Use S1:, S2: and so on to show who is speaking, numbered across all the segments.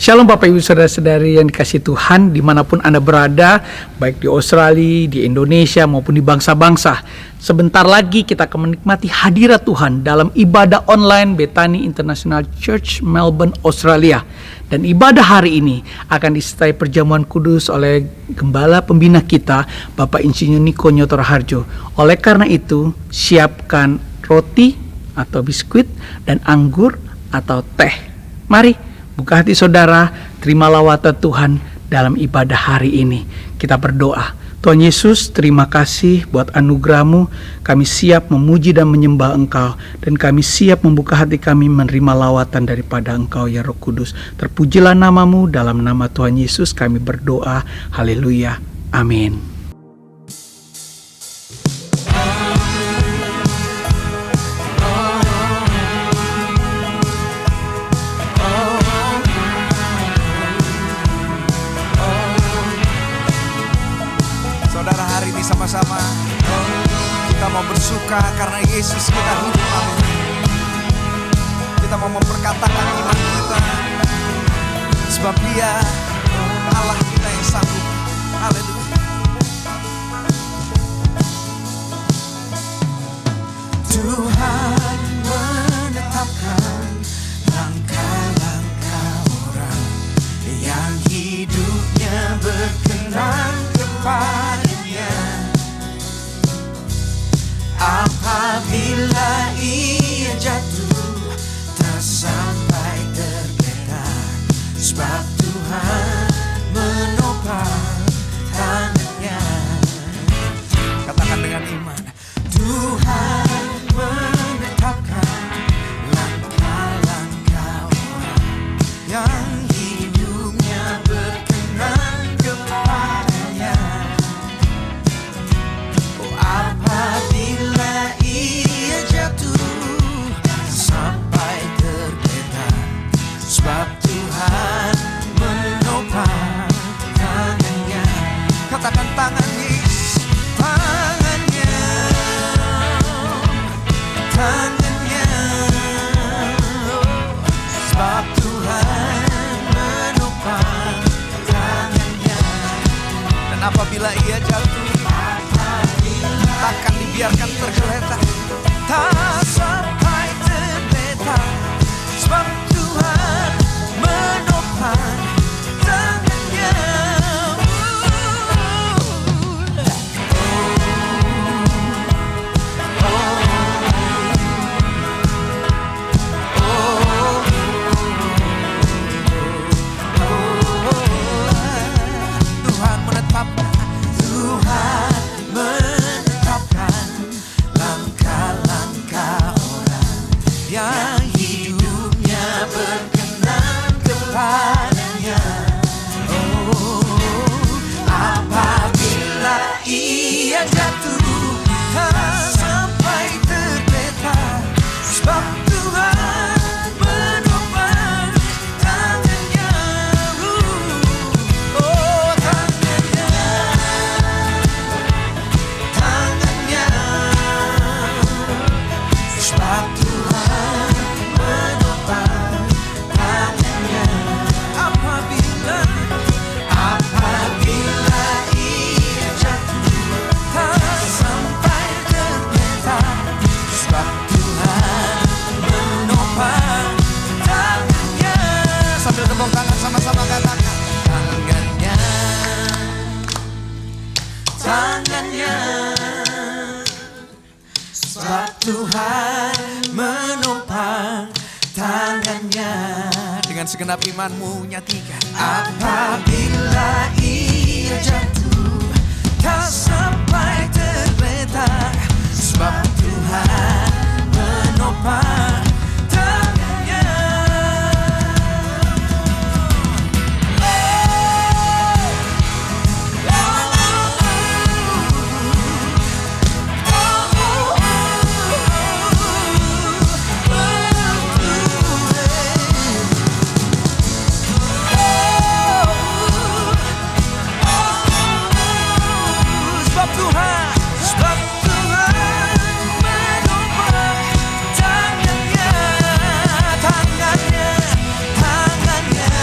S1: Shalom Bapak Ibu Saudara-saudari yang dikasihi Tuhan dimanapun Anda berada, baik di Australia, di Indonesia maupun di bangsa-bangsa. Sebentar lagi kita akan menikmati hadirat Tuhan dalam ibadah online Bethany International Church Melbourne, Australia. Dan ibadah hari ini akan disertai perjamuan kudus oleh Gembala Pembina kita, Bapak Insinyur Niko Nyotor Harjo. Oleh karena itu, siapkan roti atau biskuit dan anggur atau teh. Mari buka hati saudara, terima lawatan Tuhan dalam ibadah hari ini. Kita berdoa. Tuhan Yesus, terima kasih buat anugerah-Mu. Kami siap memuji dan menyembah Engkau. Dan kami siap membuka hati kami menerima lawatan daripada Engkau ya Roh Kudus. Terpujilah nama-Mu, dalam nama Tuhan Yesus kami berdoa. Haleluya. Amin.
S2: Sama-sama kita mau bersuka karena Yesus kita hidup. Amin. Kita mau memperkatakan iman kita sebab Dia Allah kita yang sanggup. Haleluya. Tuhan menetapkan langkah-langkah orang yang hidupnya berkenan kepada-Nya. Apabila ia jatuh, tak sampai tergeletak, sebab Tuhan menopang tangannya. Katakan dengan iman. Tuhan menetapkan langkah-langkah orang yang hidupnya berkenan kepada-Nya. Oh, apabila ia jatuh sampai tergeletak, sebab Tuhan menopang tangannya. Katakan tangan Yesus, tangannya, tangannya. Sebab Tuhan menopang tangannya. Dan apabila ia jatuh, takkan dibiarkan tergeletak, tak sampai tergeletak, sebab Tuhan menopang tangannya. Tuhan menetapkan, Tuhan menetapkan langkah-langkah orang yang hidupnya berkenan kepada-Nya. Oh, apabila ia jatuh, tak sampai tergeletak, sebab Tuhan menopang tangannya. Oh, tangannya, tangannya. Sebab Tuhan menopang tangannya. Apabila ia jatuh, tak sampai tergeletak, sebab Tuhan menopang tangannya. Sambil tepuk tangan sama-sama katakan tangannya, tangannya. Sebab Tuhan menopang tangannya. Dengan segenap imanmu nyatikan. Apabila ia jatuh, tak sampai tergeletak, sebab Tuhan menopang tangannya. Sebab Tuhan menopang tangannya, tangannya, tangannya.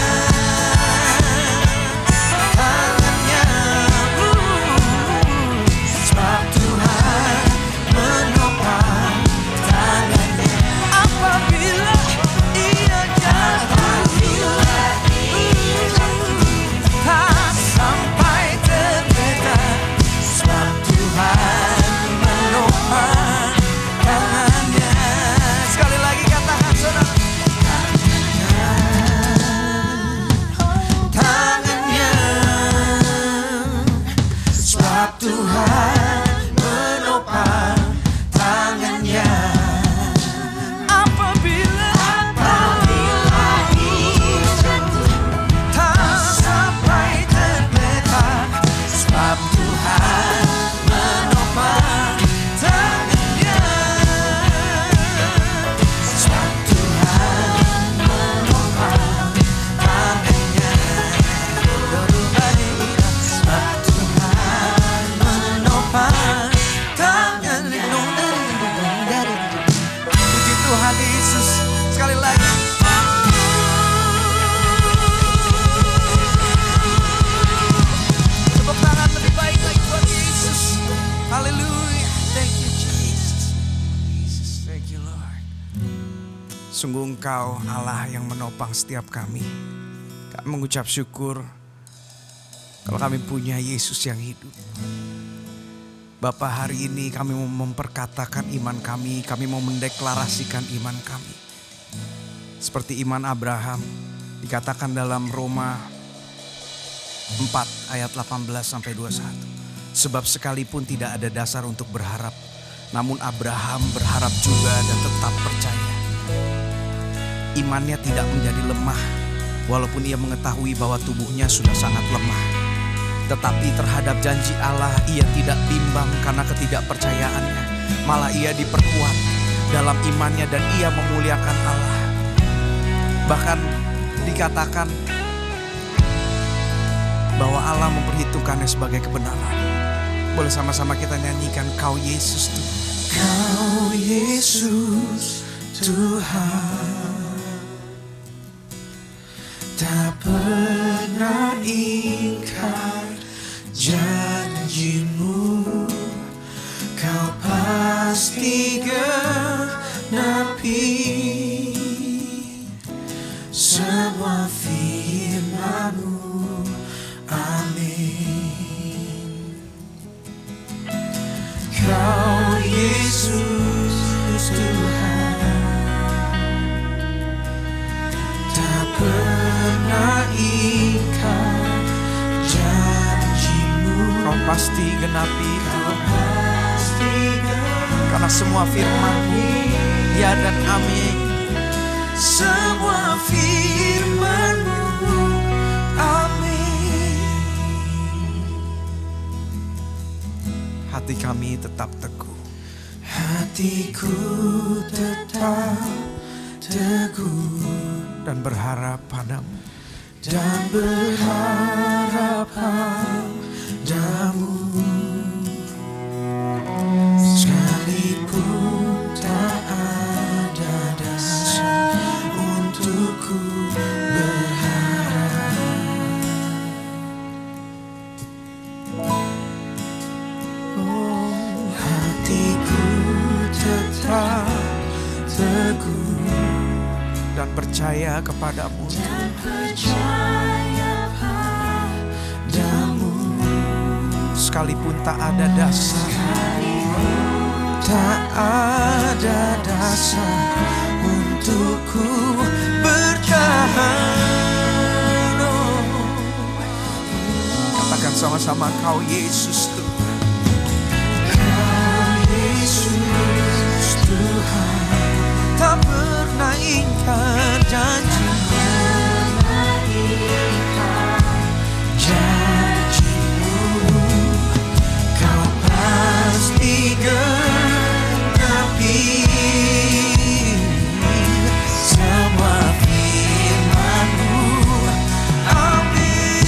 S2: Sungguh Engkau Allah yang menopang setiap kami. Kami mengucap syukur kalau kami punya Yesus yang hidup. Bapa, hari ini kami mau memperkatakan iman kami mau mendeklarasikan iman kami. Seperti iman Abraham, dikatakan dalam Roma 4 ayat 18-21. Sebab sekalipun tidak ada dasar untuk berharap, namun Abraham berharap juga dan tetap percaya. Imannya tidak menjadi lemah, walaupun ia mengetahui bahwa tubuhnya sudah sangat lemah. Tetapi terhadap janji Allah ia tidak bimbang karena ketidakpercayaannya. Malah ia diperkuat dalam imannya dan ia memuliakan Allah. Bahkan dikatakan bahwa Allah memperhitungkannya sebagai kebenaran. Boleh sama-sama kita nyanyikan, Kau Yesus Tuhan. Kau Yesus Tuhan, tak pernah ingkar janjimu, Kau pasti genapi semua firman-Mu. Amin. Kau Yesus Tuhan, tak pernah ingkar janji-Mu, Kau pasti genapi itu. Karena semua firman-Mu ya dan amin. Semua firman-Mu amin. Hati kami tetap teguh. Hatiku tetap teguh dan berharap padamu. Dan berharap padamu. Sekalipun tak ada dasar untukku berharap. Oh, hatiku tetap teguh dan percaya kepadamu. Dan percaya padamu. Sekalipun tak ada dasar, tak ada dasar untukku bertahan. Oh. Katakan sama-sama, Kau Yesus Tuhan. Kau Yesus Tuhan, tak pernah ingkar janji-Mu. Kau pasti genapi semua firman-Mu. Amin.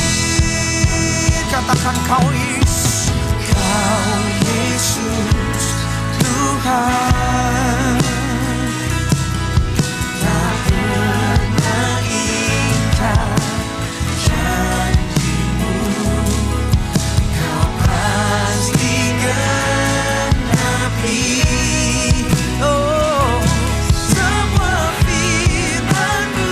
S2: Katakan, Kau Yesus, Kau Yesus Tuhan, tak pernah ingkar janji-Mu. Kau pasti genapi oh semua firman-Mu.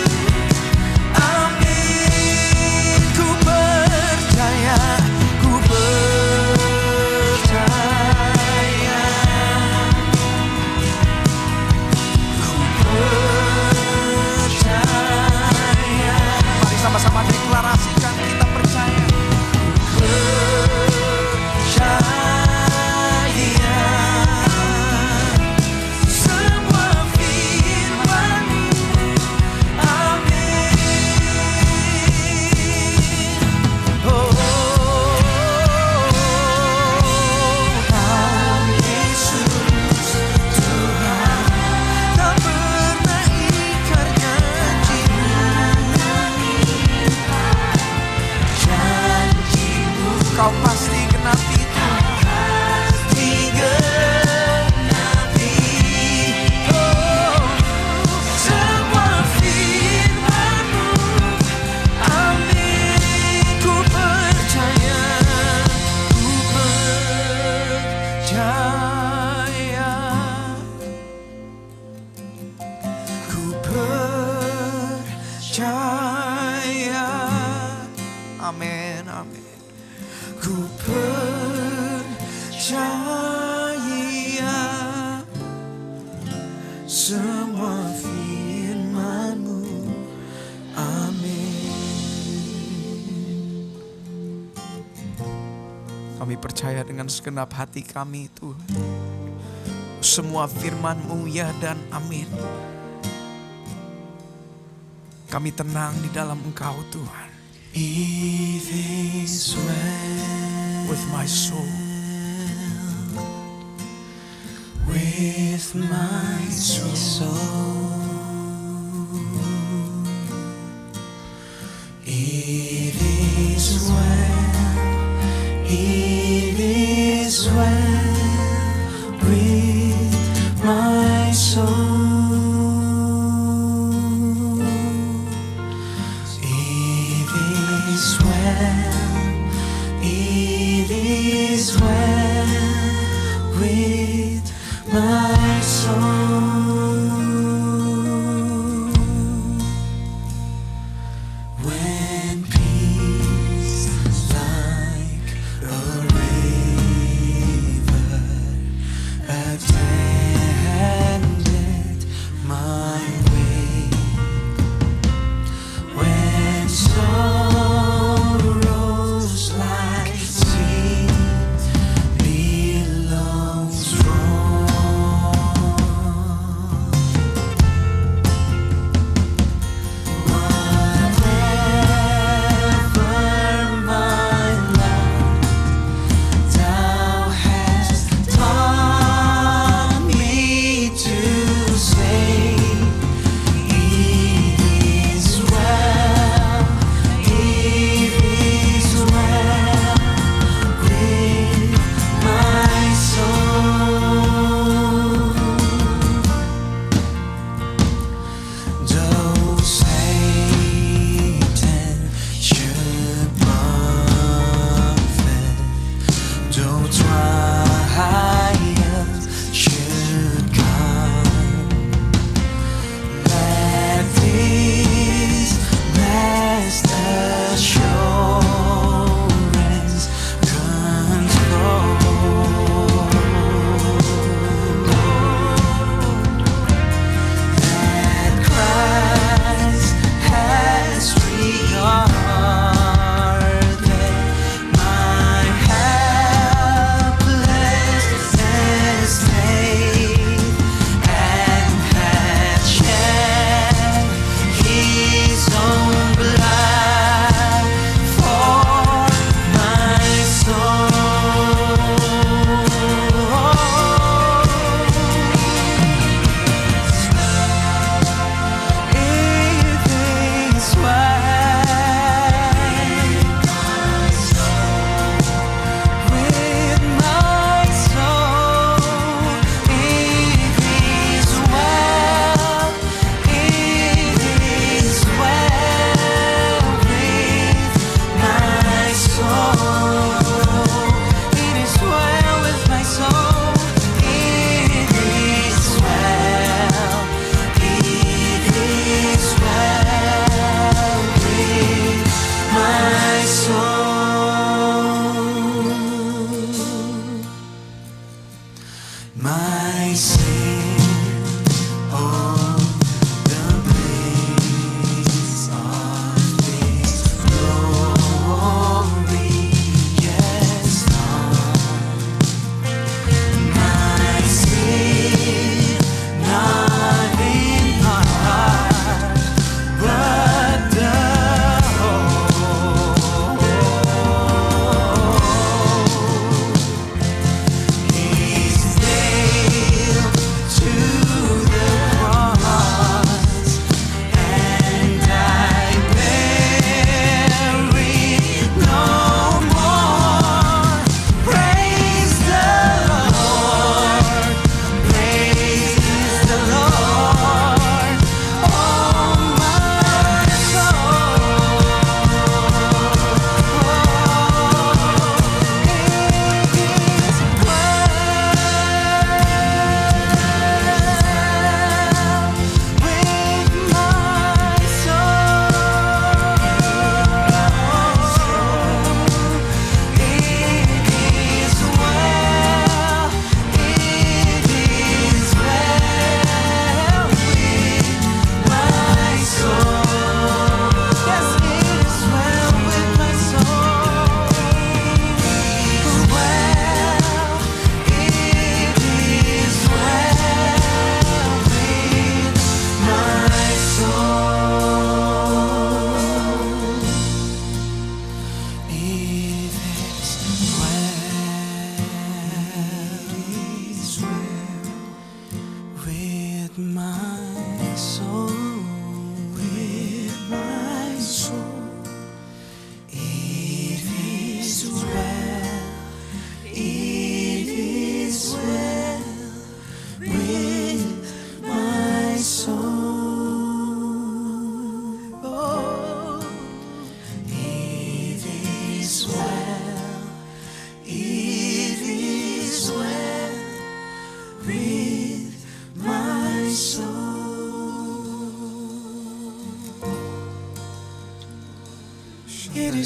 S2: Amin. Ku percaya, ku percaya, ku percaya. Mari sama-sama deklarasikan, kita percaya. Percaya semua firman-Mu. Amin. Oh, Kau Yesus Tuhan, tak pernah ingkar janji-Mu. Kau pasti genapi semua firman-Mu. Amin. Ku percaya, ku percaya, ku percaya. percaya semua firman-Mu. Amin. Kami percaya dengan segenap hati kami Tuhan, semua firman-Mu ya dan amin. Kami tenang di dalam Engkau Tuhan. It is well with my soul, with my soul. It is well, it is well with my soul. It is well, it is well with my soul. When peace like a river attended my way, when sorrows like sea billows roll, whatever my life Thou hast taught me to say, it is well with my soul. Though Satan should buffet, though trials should come, let this blessed assurance control, that Christ has regarded my helpless estate and has shed His own blood for my soul. It is well with my soul. It is well, it is well with my soul. It is well with my soul. It is well, it is well with my soul. My sin, oh, the bliss of this glorious dawn. My sin, not in my heart, but the whole. He's nailed to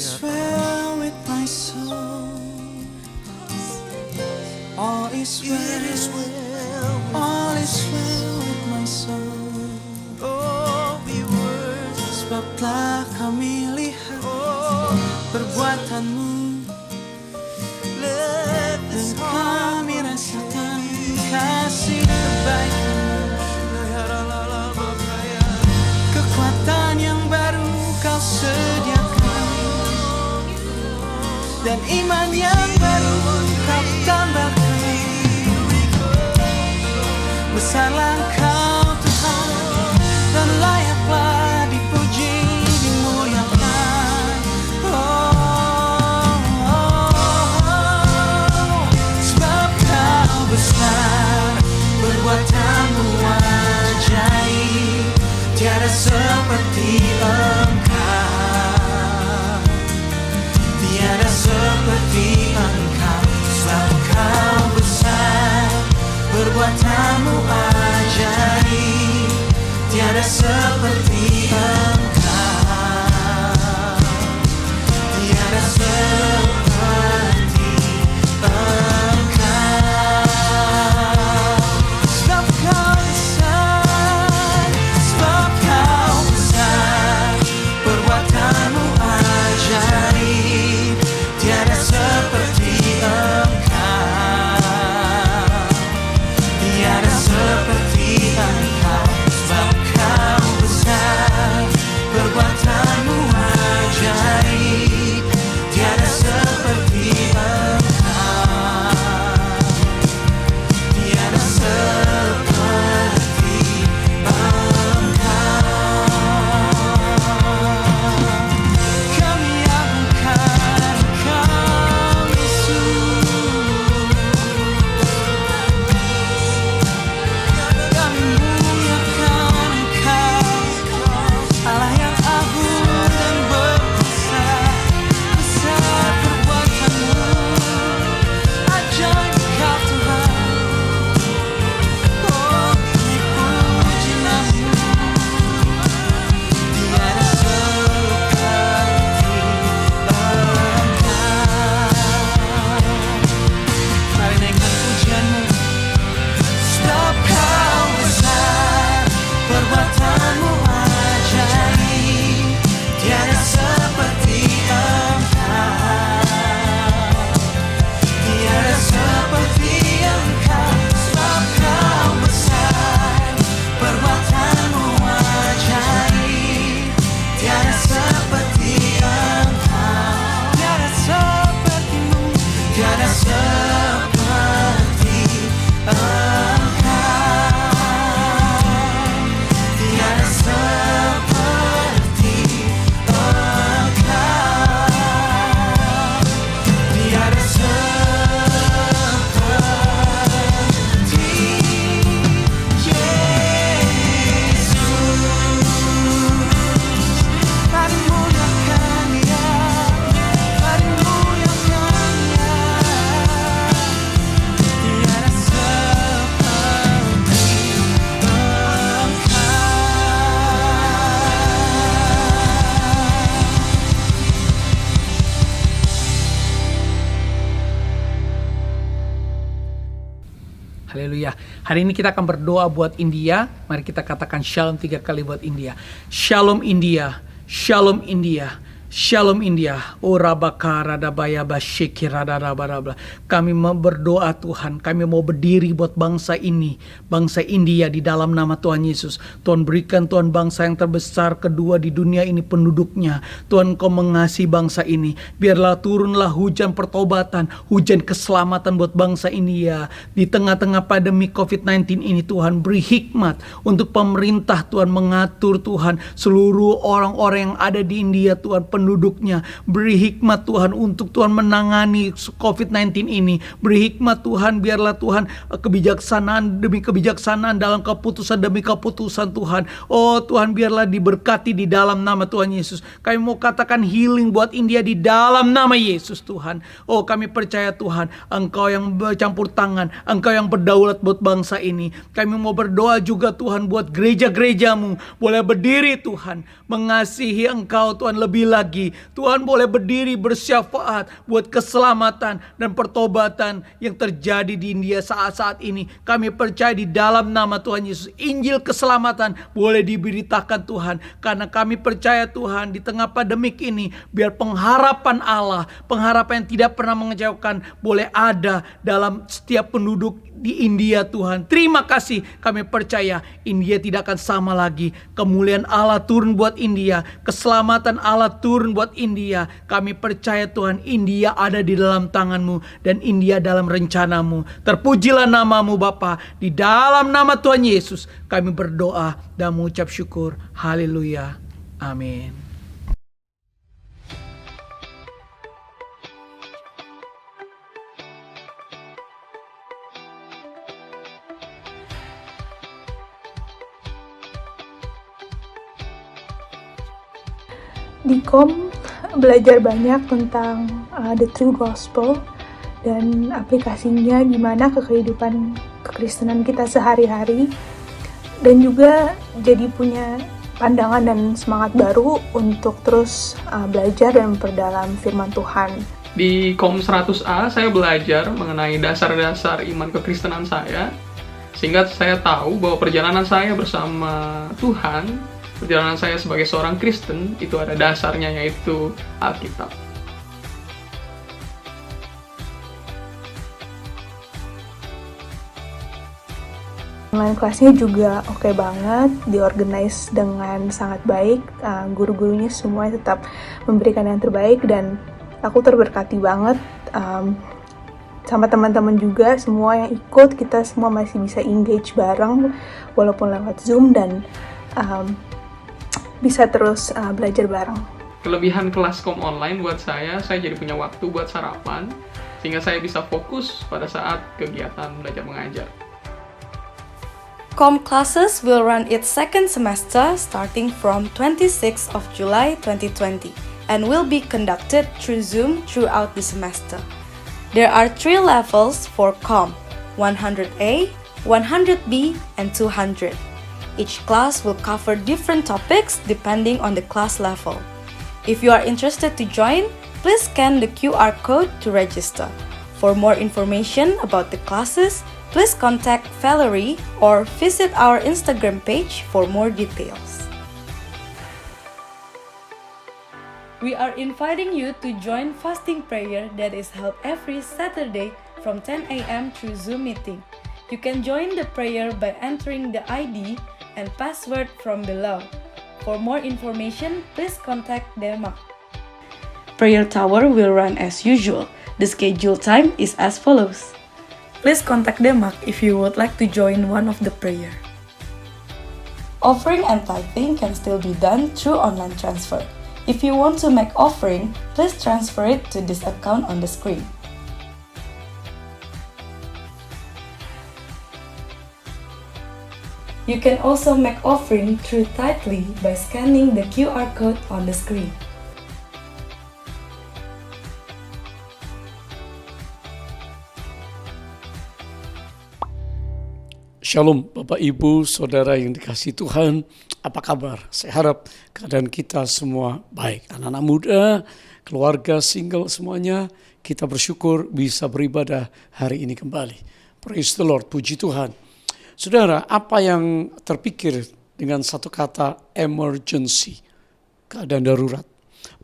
S2: is well with my soul. All is well. All is well with my soul. Oh, we worship. Sebab telah kami lihat perbuatanmu, dan kami rasakan kasih kebaikanmu. Kekuatan yang baru kau sediakan, dan iman yang baru kau tambahkan. Besarlah Engkau Tuhan, dan layaklah dipuji, dimuliakan. Sebab Kau besar, perbuatanmu ajaib, tiada seperti Engkau, tiada seperti Engkau. Sebab Kau besar, perbuatanmu ajaib, tiada seperti Engkau, tiada seperti Engkau. Sebab Kau besar, sebab Kau besar, perbuatanmu ajaib, tiada seperti Engkau, tiada seperti Engkau. Sebab Kau besar, perbuatanmu ajaib, tiada seperti Engkau, tiada seperti Engkau. Kami agungkan Engkau, Yesus. Kami muliakan Engkau, Allah yang agung dan berkuasa. Besar perbuatanmu, ajaib Engkau Tuhan. Oh, dipuji namamu, tiada seperti Engkau. Mari naikkan pujianmu. Sebab Kau besar, perbuatanmu ajaib, tiada seperti Engkau, tiada seperti Engkau. Sebab Kau besar, perbuatanmu ajaib, tiada seperti Engkau, tiada sepertimu, tiada seperti Engkau, tiada seperti Engkau, tiada seperti Yesus. Mari muliakan Dia, mari muliakan Dia, tiada seperti Engkau.
S1: Haleluya. Hari ini kita akan berdoa buat India. Mari kita katakan shalom 3 kali buat India. Shalom India, shalom India, shalom India. Oh rabaka radabaya basyiki radarabarabla. Kami mau berdoa Tuhan. Kami mau berdiri buat bangsa ini, bangsa India, di dalam nama Tuhan Yesus. Tuhan berikan Tuhan bangsa yang terbesar kedua di dunia ini penduduknya. Tuhan Kau mengasihi bangsa ini. Biarlah turunlah hujan pertobatan, hujan keselamatan buat bangsa India. Di tengah-tengah pandemi COVID-19 ini Tuhan beri hikmat untuk pemerintah Tuhan mengatur Tuhan seluruh orang-orang yang ada di India Tuhan, penduduknya. Beri hikmat Tuhan untuk Tuhan menangani COVID-19 ini. Beri hikmat Tuhan, biarlah Tuhan kebijaksanaan demi kebijaksanaan dalam keputusan demi keputusan Tuhan. Oh Tuhan, biarlah diberkati di dalam nama Tuhan Yesus. Kami mau katakan healing buat India di dalam nama Yesus Tuhan. Oh kami percaya Tuhan, Engkau yang bercampur tangan, Engkau yang berdaulat buat bangsa ini. Kami mau berdoa juga Tuhan buat gereja-gerejamu boleh berdiri Tuhan, mengasihi Engkau Tuhan lebih lagi lagi. Tuhan boleh berdiri bersyafaat buat keselamatan dan pertobatan yang terjadi di India saat-saat ini. Kami percaya di dalam nama Tuhan Yesus, Injil keselamatan boleh diberitakan Tuhan. Karena kami percaya Tuhan, di tengah pandemik ini, biar pengharapan Allah, pengharapan yang tidak pernah mengecewakan, boleh ada dalam setiap penduduk di India Tuhan. Terima kasih, kami percaya India tidak akan sama lagi. Kemuliaan Allah turun buat India, keselamatan Allah turun buat India. Kami percaya Tuhan, India ada di dalam tangan-Mu dan India dalam rencana-Mu. Terpujilah nama-Mu Bapa. Di dalam nama Tuhan Yesus kami berdoa dan mengucap syukur. Haleluya. Amin.
S3: Di KOM belajar banyak tentang the true gospel dan aplikasinya gimana ke kehidupan kekristenan kita sehari-hari, dan juga jadi punya pandangan dan semangat baru untuk terus belajar dan memperdalam firman Tuhan.
S4: Di KOM 100A saya belajar mengenai dasar-dasar iman kekristenan saya, sehingga saya tahu bahwa perjalanan saya bersama Tuhan, perjalanan saya sebagai seorang Kristen, itu ada dasarnya, yaitu Alkitab.
S3: Online kelasnya juga oke banget, diorganize dengan sangat baik, guru-gurunya semua tetap memberikan yang terbaik, dan aku terberkati banget sama teman-teman juga, semua yang ikut, kita semua masih bisa engage bareng walaupun lewat Zoom, dan bisa terus belajar bareng.
S4: Kelebihan kelas KOM online buat saya jadi punya waktu buat sarapan, sehingga saya bisa fokus pada saat kegiatan belajar mengajar.
S5: KOM classes will run its second semester starting from 26th of July 2020 and will be conducted through Zoom throughout the semester. There are 3 levels for KOM, 100A, 100B, and 200. Each class will cover different topics depending on the class level. If you are interested to join, please scan the QR code to register. For more information about the classes, please contact Valerie or visit our Instagram page for more details. We are inviting you to join fasting prayer that is held every Saturday from 10 a.m. through Zoom meeting. You can join the prayer by entering the ID and password from below. For more information, please contact Demak. Prayer Tower will run as usual. The scheduled time is as follows. Please contact Demak if you would like to join one of the prayer. Offering and tithing can still be done through online transfer. If you want to make offering, please transfer it to this account on the screen. You can also make offering through Tithely by scanning the QR code on the screen.
S6: Shalom Bapak Ibu, Saudara yang dikasihi Tuhan, apa kabar? Saya harap keadaan kita semua baik. Anak-anak muda, keluarga, single semuanya, kita bersyukur bisa beribadah hari ini kembali. Praise the Lord, puji Tuhan. Saudara, apa yang terpikir dengan satu kata emergency, keadaan darurat?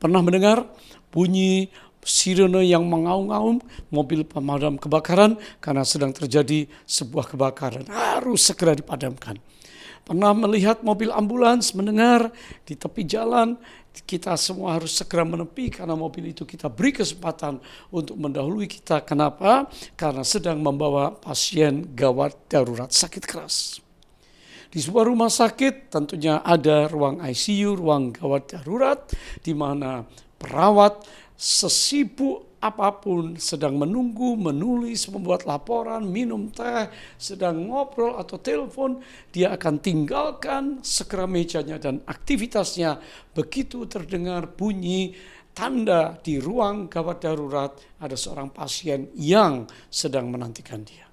S6: Pernah mendengar bunyi sirene yang mengaum-ngaum, mobil pemadam kebakaran karena sedang terjadi sebuah kebakaran, harus segera dipadamkan. Pernah melihat mobil ambulans, mendengar di tepi jalan, kita semua harus segera menepi karena mobil itu kita beri kesempatan untuk mendahului kita. Kenapa? Karena sedang membawa pasien gawat darurat sakit keras. Di sebuah rumah sakit tentunya ada ruang ICU, ruang gawat darurat, di mana perawat sesibuk apapun sedang menunggu, menulis, membuat laporan, minum teh, sedang ngobrol atau telepon, dia akan tinggalkan segera mejanya dan aktivitasnya begitu terdengar bunyi tanda di ruang gawat darurat ada seorang pasien yang sedang menantikan dia.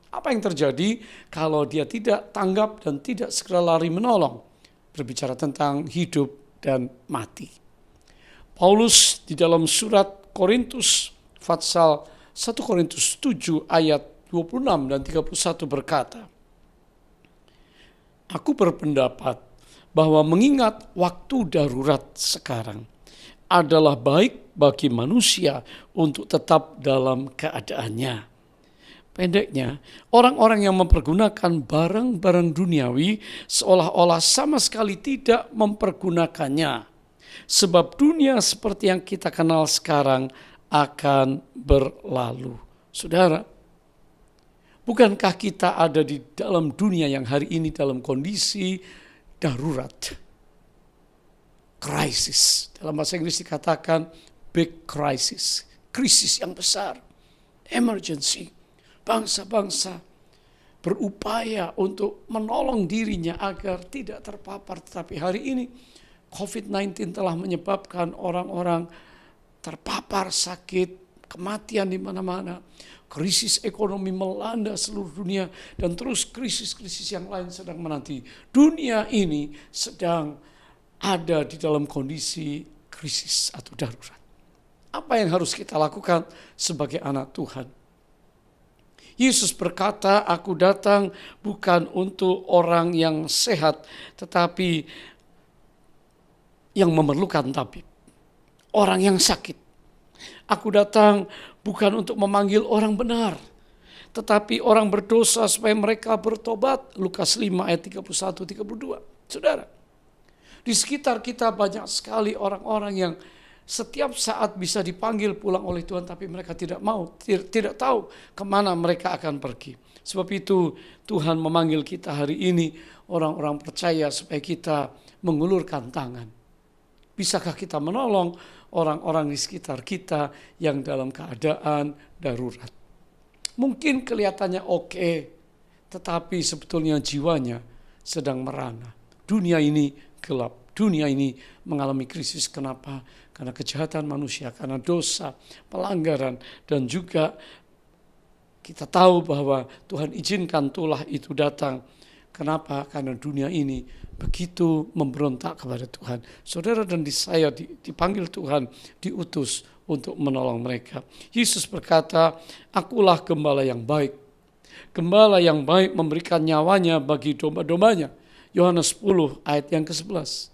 S6: Apa yang terjadi kalau dia tidak tanggap dan tidak segera lari menolong? Berbicara tentang hidup dan mati. Paulus di dalam surat Korintus pasal 1 Korintus 7 ayat 26 dan 31 berkata, aku berpendapat bahwa mengingat waktu darurat sekarang adalah baik bagi manusia untuk tetap dalam keadaannya. Pendeknya, orang-orang yang mempergunakan barang-barang duniawi seolah-olah sama sekali tidak mempergunakannya. Sebab dunia seperti yang kita kenal sekarang akan berlalu. Saudara, bukankah kita ada di dalam dunia yang hari ini dalam kondisi darurat? Krisis. Dalam bahasa Inggris dikatakan big crisis. Krisis yang besar. Emergency. Bangsa-bangsa berupaya untuk menolong dirinya agar tidak terpapar. Tetapi hari ini COVID-19 telah menyebabkan orang-orang terpapar sakit, kematian di mana-mana. Krisis ekonomi melanda seluruh dunia dan terus krisis-krisis yang lain sedang menanti. Dunia ini sedang ada di dalam kondisi krisis atau darurat. Apa yang harus kita lakukan sebagai anak Tuhan? Yesus berkata, aku datang bukan untuk orang yang sehat, tetapi yang memerlukan tabib. Orang yang sakit. Aku datang bukan untuk memanggil orang benar, tetapi orang berdosa supaya mereka bertobat. Lukas 5 ayat 31-32. Saudara, di sekitar kita banyak sekali orang-orang yang setiap saat bisa dipanggil pulang oleh Tuhan, tapi mereka tidak mau, tidak tahu kemana mereka akan pergi. Sebab itu Tuhan memanggil kita hari ini, orang-orang percaya, supaya kita mengulurkan tangan. Bisakah kita menolong orang-orang di sekitar kita yang dalam keadaan darurat? Mungkin kelihatannya oke, tetapi sebetulnya jiwanya sedang merana. Dunia ini gelap. Dunia ini mengalami krisis. Kenapa? Karena kejahatan manusia, karena dosa, pelanggaran, dan juga kita tahu bahwa Tuhan izinkan tulah itu datang. Kenapa? Karena dunia ini begitu memberontak kepada Tuhan. Saudara dan saya dipanggil Tuhan, diutus untuk menolong mereka. Yesus berkata, akulah gembala yang baik. Gembala yang baik memberikan nyawanya bagi domba-dombanya. Yohanes 10 ayat yang ke-11.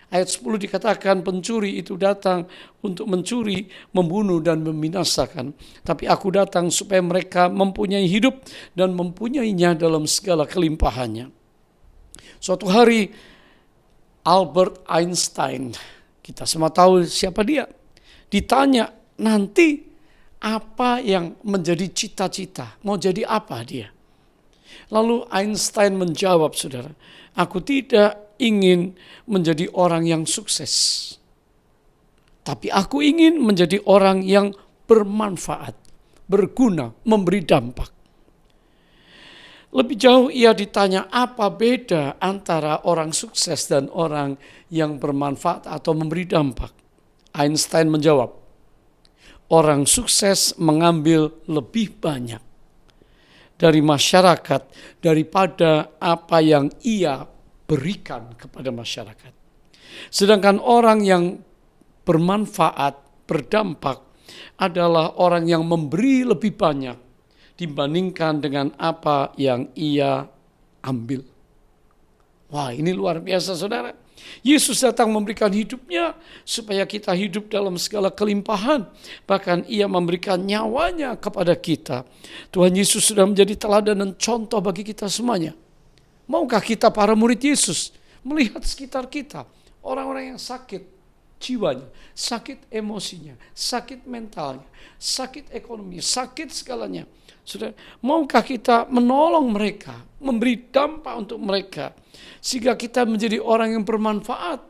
S6: Ayat 10 dikatakan pencuri itu datang untuk mencuri, membunuh dan membinasakan. Tapi aku datang supaya mereka mempunyai hidup dan mempunyainya dalam segala kelimpahannya. Suatu hari Albert Einstein, kita semua tahu siapa dia, ditanya nanti apa yang menjadi cita-cita, mau jadi apa dia. Lalu Einstein menjawab, saudara, aku tidak ingin menjadi orang yang sukses, tapi aku ingin menjadi orang yang bermanfaat, berguna, memberi dampak. Lebih jauh ia ditanya apa beda antara orang sukses dan orang yang bermanfaat atau memberi dampak. Einstein menjawab, orang sukses mengambil lebih banyak dari masyarakat daripada apa yang ia berikan kepada masyarakat. Sedangkan orang yang bermanfaat, berdampak adalah orang yang memberi lebih banyak dibandingkan dengan apa yang ia ambil. Wah, ini luar biasa, saudara. Yesus datang memberikan hidupnya supaya kita hidup dalam segala kelimpahan. Bahkan ia memberikan nyawanya kepada kita. Tuhan Yesus sudah menjadi teladan dan contoh bagi kita semuanya. Maukah kita para murid Yesus melihat sekitar kita, orang-orang yang sakit jiwanya, sakit emosinya, sakit mentalnya, sakit ekonomi, sakit segalanya. Sudah, maukah kita menolong mereka, memberi dampak untuk mereka, sehingga kita menjadi orang yang bermanfaat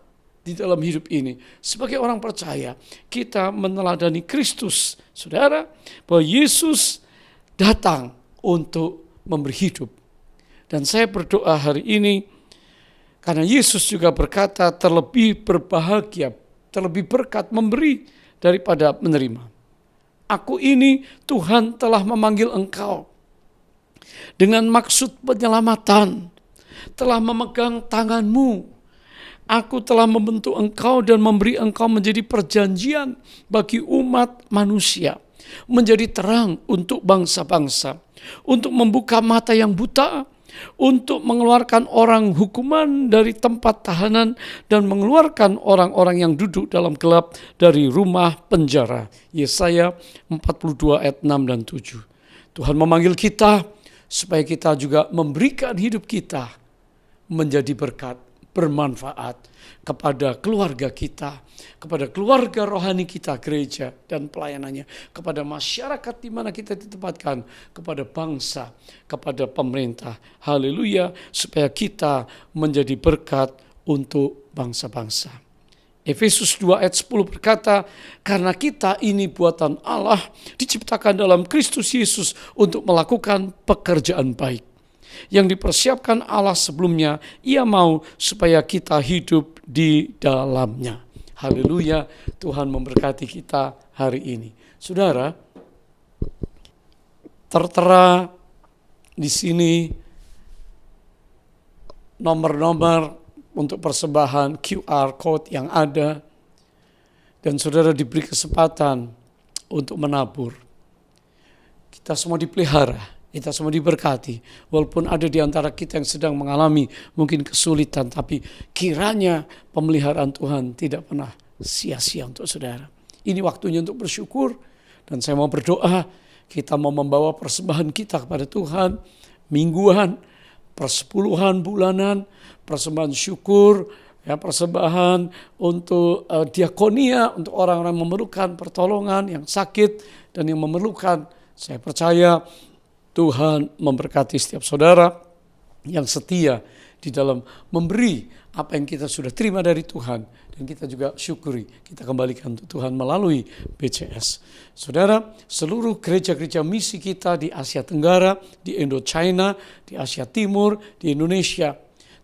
S6: di dalam hidup ini. Sebagai orang percaya, kita meneladani Kristus, saudara, bahwa Yesus datang untuk memberi hidup. Dan saya berdoa hari ini, karena Yesus juga berkata terlebih berbahagia, terlebih berkat memberi daripada menerima. Aku ini Tuhan telah memanggil engkau dengan maksud penyelamatan, telah memegang tanganmu Aku telah membentuk engkau dan memberi engkau menjadi perjanjian bagi umat manusia, menjadi terang untuk bangsa-bangsa, untuk membuka mata yang buta, untuk mengeluarkan orang hukuman dari tempat tahanan, dan mengeluarkan orang-orang yang duduk dalam gelap dari rumah penjara. Yesaya 42 ayat 6 dan 7. Tuhan memanggil kita supaya kita juga memberikan hidup kita menjadi berkat, bermanfaat kepada keluarga kita, kepada keluarga rohani kita, gereja dan pelayanannya, kepada masyarakat di mana kita ditempatkan, kepada bangsa, kepada pemerintah. Haleluya, supaya kita menjadi berkat untuk bangsa-bangsa. Efesus 2 ayat 10 berkata, karena kita ini buatan Allah, diciptakan dalam Kristus Yesus untuk melakukan pekerjaan baik yang dipersiapkan Allah sebelumnya. Ia mau supaya kita hidup di dalamnya. Haleluya, Tuhan memberkati kita hari ini. Saudara, tertera di sini nomor-nomor untuk persembahan, QR code yang ada, dan saudara diberi kesempatan untuk menabur. Kita semua dipelihara, kita semua diberkati. Walaupun ada di antara kita yang sedang mengalami mungkin kesulitan, tapi kiranya pemeliharaan Tuhan tidak pernah sia-sia untuk saudara. Ini waktunya untuk bersyukur, dan saya mau berdoa, kita mau membawa persembahan kita kepada Tuhan, mingguan, persepuluhan bulanan, persembahan syukur, ya, persembahan untuk diakonia, untuk orang-orang yang memerlukan pertolongan, yang sakit dan yang memerlukan. Saya percaya Tuhan memberkati setiap saudara yang setia di dalam memberi apa yang kita sudah terima dari Tuhan, dan kita juga syukuri, kita kembalikan untuk Tuhan melalui BCS. Saudara, seluruh gereja-gereja misi kita di Asia Tenggara, di Indochina, di Asia Timur, di Indonesia,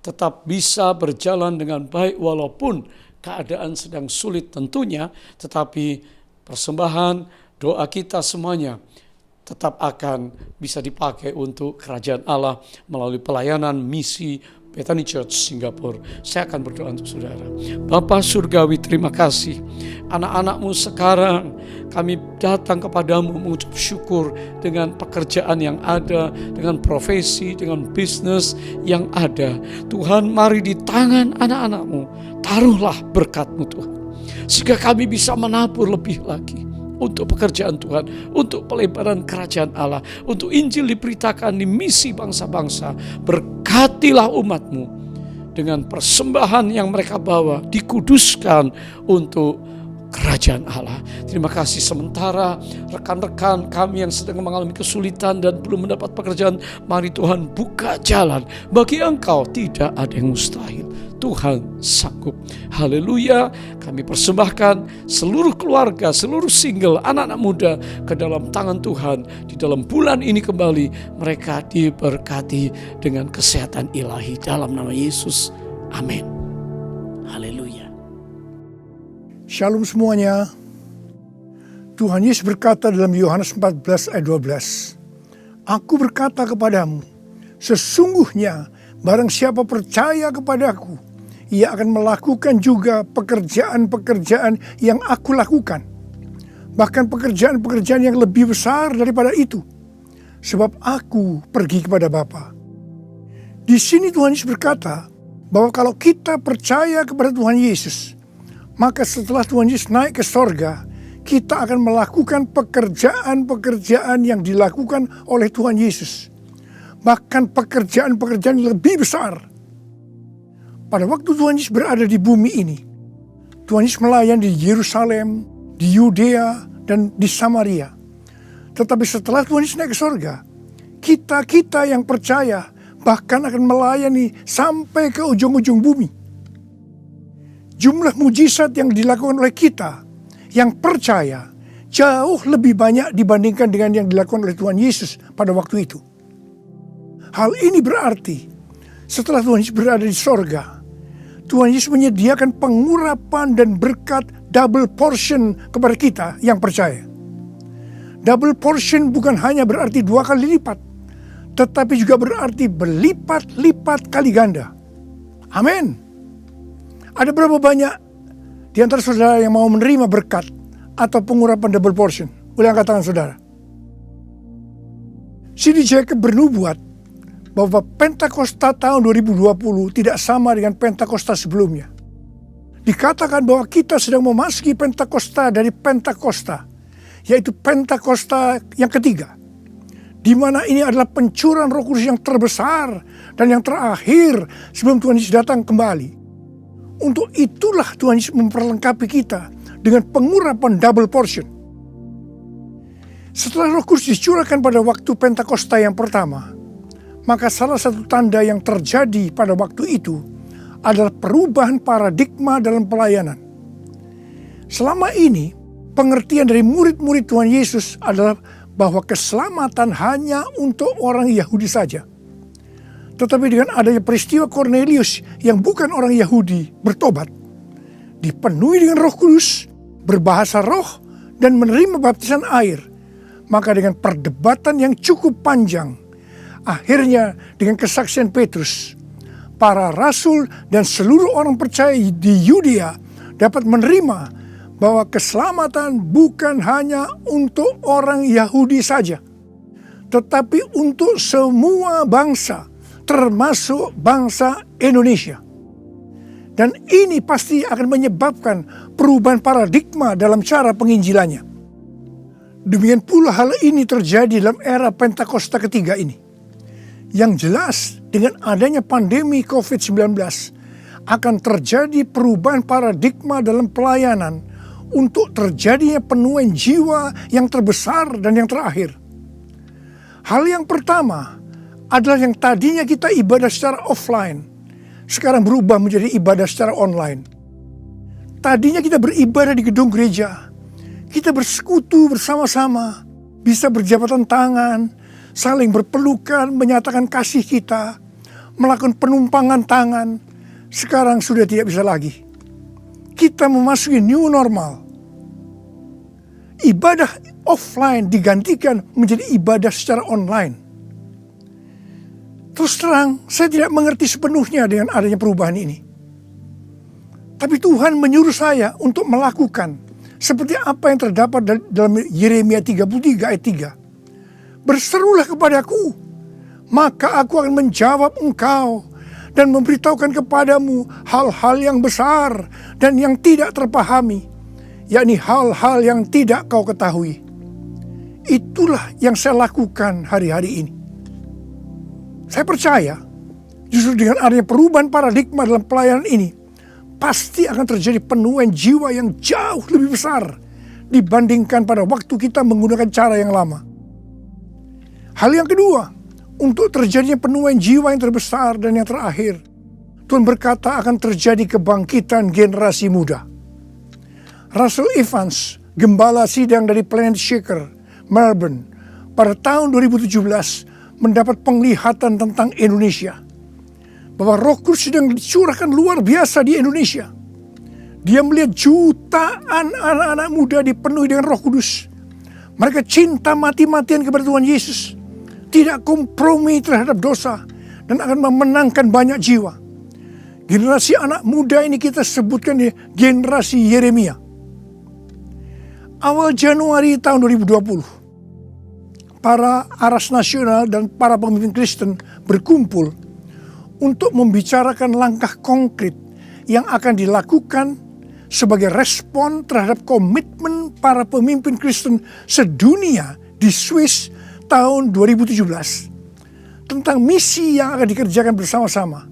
S6: tetap bisa berjalan dengan baik walaupun keadaan sedang sulit tentunya, tetapi persembahan, doa kita semuanya tetap akan bisa dipakai untuk kerajaan Allah melalui pelayanan misi Bethany Church Singapura. Saya akan berdoa untuk saudara. Bapa Surgawi, terima kasih. Anak-anak-Mu sekarang kami datang kepadamu mengucap syukur dengan pekerjaan yang ada, dengan profesi, dengan bisnis yang ada. Tuhan, mari di tangan anak-anak-Mu, taruhlah berkat-Mu Tuhan, sehingga kami bisa menabur lebih lagi untuk pekerjaan Tuhan, untuk pelebaran kerajaan Allah, untuk Injil diberitakan di misi bangsa-bangsa. Berkatilah umat-Mu dengan persembahan yang mereka bawa, dikuduskan untuk kerajaan Allah. Terima kasih. Sementara rekan-rekan kami yang sedang mengalami kesulitan dan belum mendapat pekerjaan, mari Tuhan buka jalan. Bagi Engkau tidak ada yang mustahil. Tuhan sanggup. Haleluya. Kami persembahkan seluruh keluarga, seluruh single, anak-anak muda ke dalam tangan Tuhan. Di dalam bulan ini kembali mereka diberkati dengan kesehatan ilahi dalam nama Yesus. Amin. Haleluya.
S7: Shalom semuanya. Tuhan Yesus berkata dalam Yohanes 14 ayat 12, Aku berkata kepadamu, sesungguhnya barang siapa percaya kepadaku, ia akan melakukan juga pekerjaan-pekerjaan yang aku lakukan. Bahkan pekerjaan-pekerjaan yang lebih besar daripada itu. Sebab aku pergi kepada Bapa. Di sini Tuhan Yesus berkata bahwa kalau kita percaya kepada Tuhan Yesus, maka setelah Tuhan Yesus naik ke sorga, kita akan melakukan pekerjaan-pekerjaan yang dilakukan oleh Tuhan Yesus. Bahkan pekerjaan-pekerjaan yang lebih besar. Pada waktu Tuhan Yesus berada di bumi ini, Tuhan Yesus melayani di Yerusalem, di Yudea, dan di Samaria. Tetapi setelah Tuhan Yesus naik ke sorga, kita yang percaya bahkan akan melayani sampai ke ujung-ujung bumi. Jumlah mujizat yang dilakukan oleh kita yang percaya jauh lebih banyak dibandingkan dengan yang dilakukan oleh Tuhan Yesus pada waktu itu. Hal ini berarti setelah Tuhan Yesus berada di sorga, Tuhan Yesus menyediakan pengurapan dan berkat double portion kepada kita yang percaya. Double portion bukan hanya berarti 2 kali lipat, tetapi juga berarti berlipat-lipat kali ganda. Amin. Ada berapa banyak di antara saudara yang mau menerima berkat atau pengurapan double portion? Boleh angkat tangan saudara. C.D. Jacob bernubuat bahwa Pentakosta tahun 2020 tidak sama dengan Pentakosta sebelumnya. Dikatakan bahwa kita sedang memasuki Pentakosta dari Pentakosta, yaitu Pentakosta yang ketiga, di mana ini adalah pencurahan Roh Kudus yang terbesar dan yang terakhir sebelum Tuhan Yesus datang kembali. Untuk itulah Tuhan Yesus memperlengkapi kita dengan pengurapan double portion. Setelah Roh Kudus dicurahkan pada waktu Pentakosta yang pertama, maka salah satu tanda yang terjadi pada waktu itu adalah perubahan paradigma dalam pelayanan. Selama ini, pengertian dari murid-murid Tuhan Yesus adalah bahwa keselamatan hanya untuk orang Yahudi saja. Tetapi dengan adanya peristiwa Cornelius yang bukan orang Yahudi bertobat, dipenuhi dengan Roh Kudus, berbahasa roh, dan menerima baptisan air, maka dengan perdebatan yang cukup panjang, akhirnya dengan kesaksian Petrus, para rasul dan seluruh orang percaya di Yudea dapat menerima bahwa keselamatan bukan hanya untuk orang Yahudi saja, tetapi untuk semua bangsa, termasuk bangsa Indonesia. Dan ini pasti akan menyebabkan perubahan paradigma dalam cara penginjilannya. Demikian pula hal ini terjadi dalam era Pentakosta ketiga ini. Yang jelas dengan adanya pandemi COVID-19 akan terjadi perubahan paradigma dalam pelayanan untuk terjadinya penuaian jiwa yang terbesar dan yang terakhir. Hal yang pertama adalah yang tadinya kita ibadah secara offline, sekarang berubah menjadi ibadah secara online. Tadinya kita beribadah di gedung gereja, kita bersekutu bersama-sama, bisa berjabatan tangan, saling berpelukan, menyatakan kasih kita, melakukan penumpangan tangan. Sekarang sudah tidak bisa lagi. Kita memasuki new normal. Ibadah offline digantikan menjadi ibadah secara online. Terus terang, saya tidak mengerti sepenuhnya dengan adanya perubahan ini. Tapi Tuhan menyuruh saya untuk melakukan seperti apa yang terdapat dalam Yeremia 33 ayat 3. Berserulah kepadaku, maka aku akan menjawab engkau dan memberitahukan kepadamu hal-hal yang besar dan yang tidak terpahami, yakni hal-hal yang tidak kau ketahui. Itulah yang saya lakukan hari-hari ini. Saya percaya justru dengan adanya perubahan paradigma dalam pelayanan ini, pasti akan terjadi penuaian jiwa yang jauh lebih besar dibandingkan pada waktu kita menggunakan cara yang lama. Hal yang kedua, untuk terjadinya penuaian jiwa yang terbesar dan yang terakhir, Tuhan berkata akan terjadi kebangkitan generasi muda. Russell Evans, gembala sidang dari Planet Shaker, Melbourne, pada tahun 2017 mendapat penglihatan tentang Indonesia. Bahwa Roh Kudus sedang dicurahkan luar biasa di Indonesia. Dia melihat jutaan anak-anak muda dipenuhi dengan Roh Kudus. Mereka cinta mati-matian kepada Tuhan Yesus, tidak kompromi terhadap dosa, dan akan memenangkan banyak jiwa. Generasi anak muda ini kita sebutkan di generasi Yeremia. Awal Januari tahun 2020, para aras nasional dan para pemimpin Kristen berkumpul untuk membicarakan langkah konkret yang akan dilakukan sebagai respon terhadap komitmen para pemimpin Kristen sedunia di Swiss tahun 2017 tentang misi yang akan dikerjakan bersama-sama,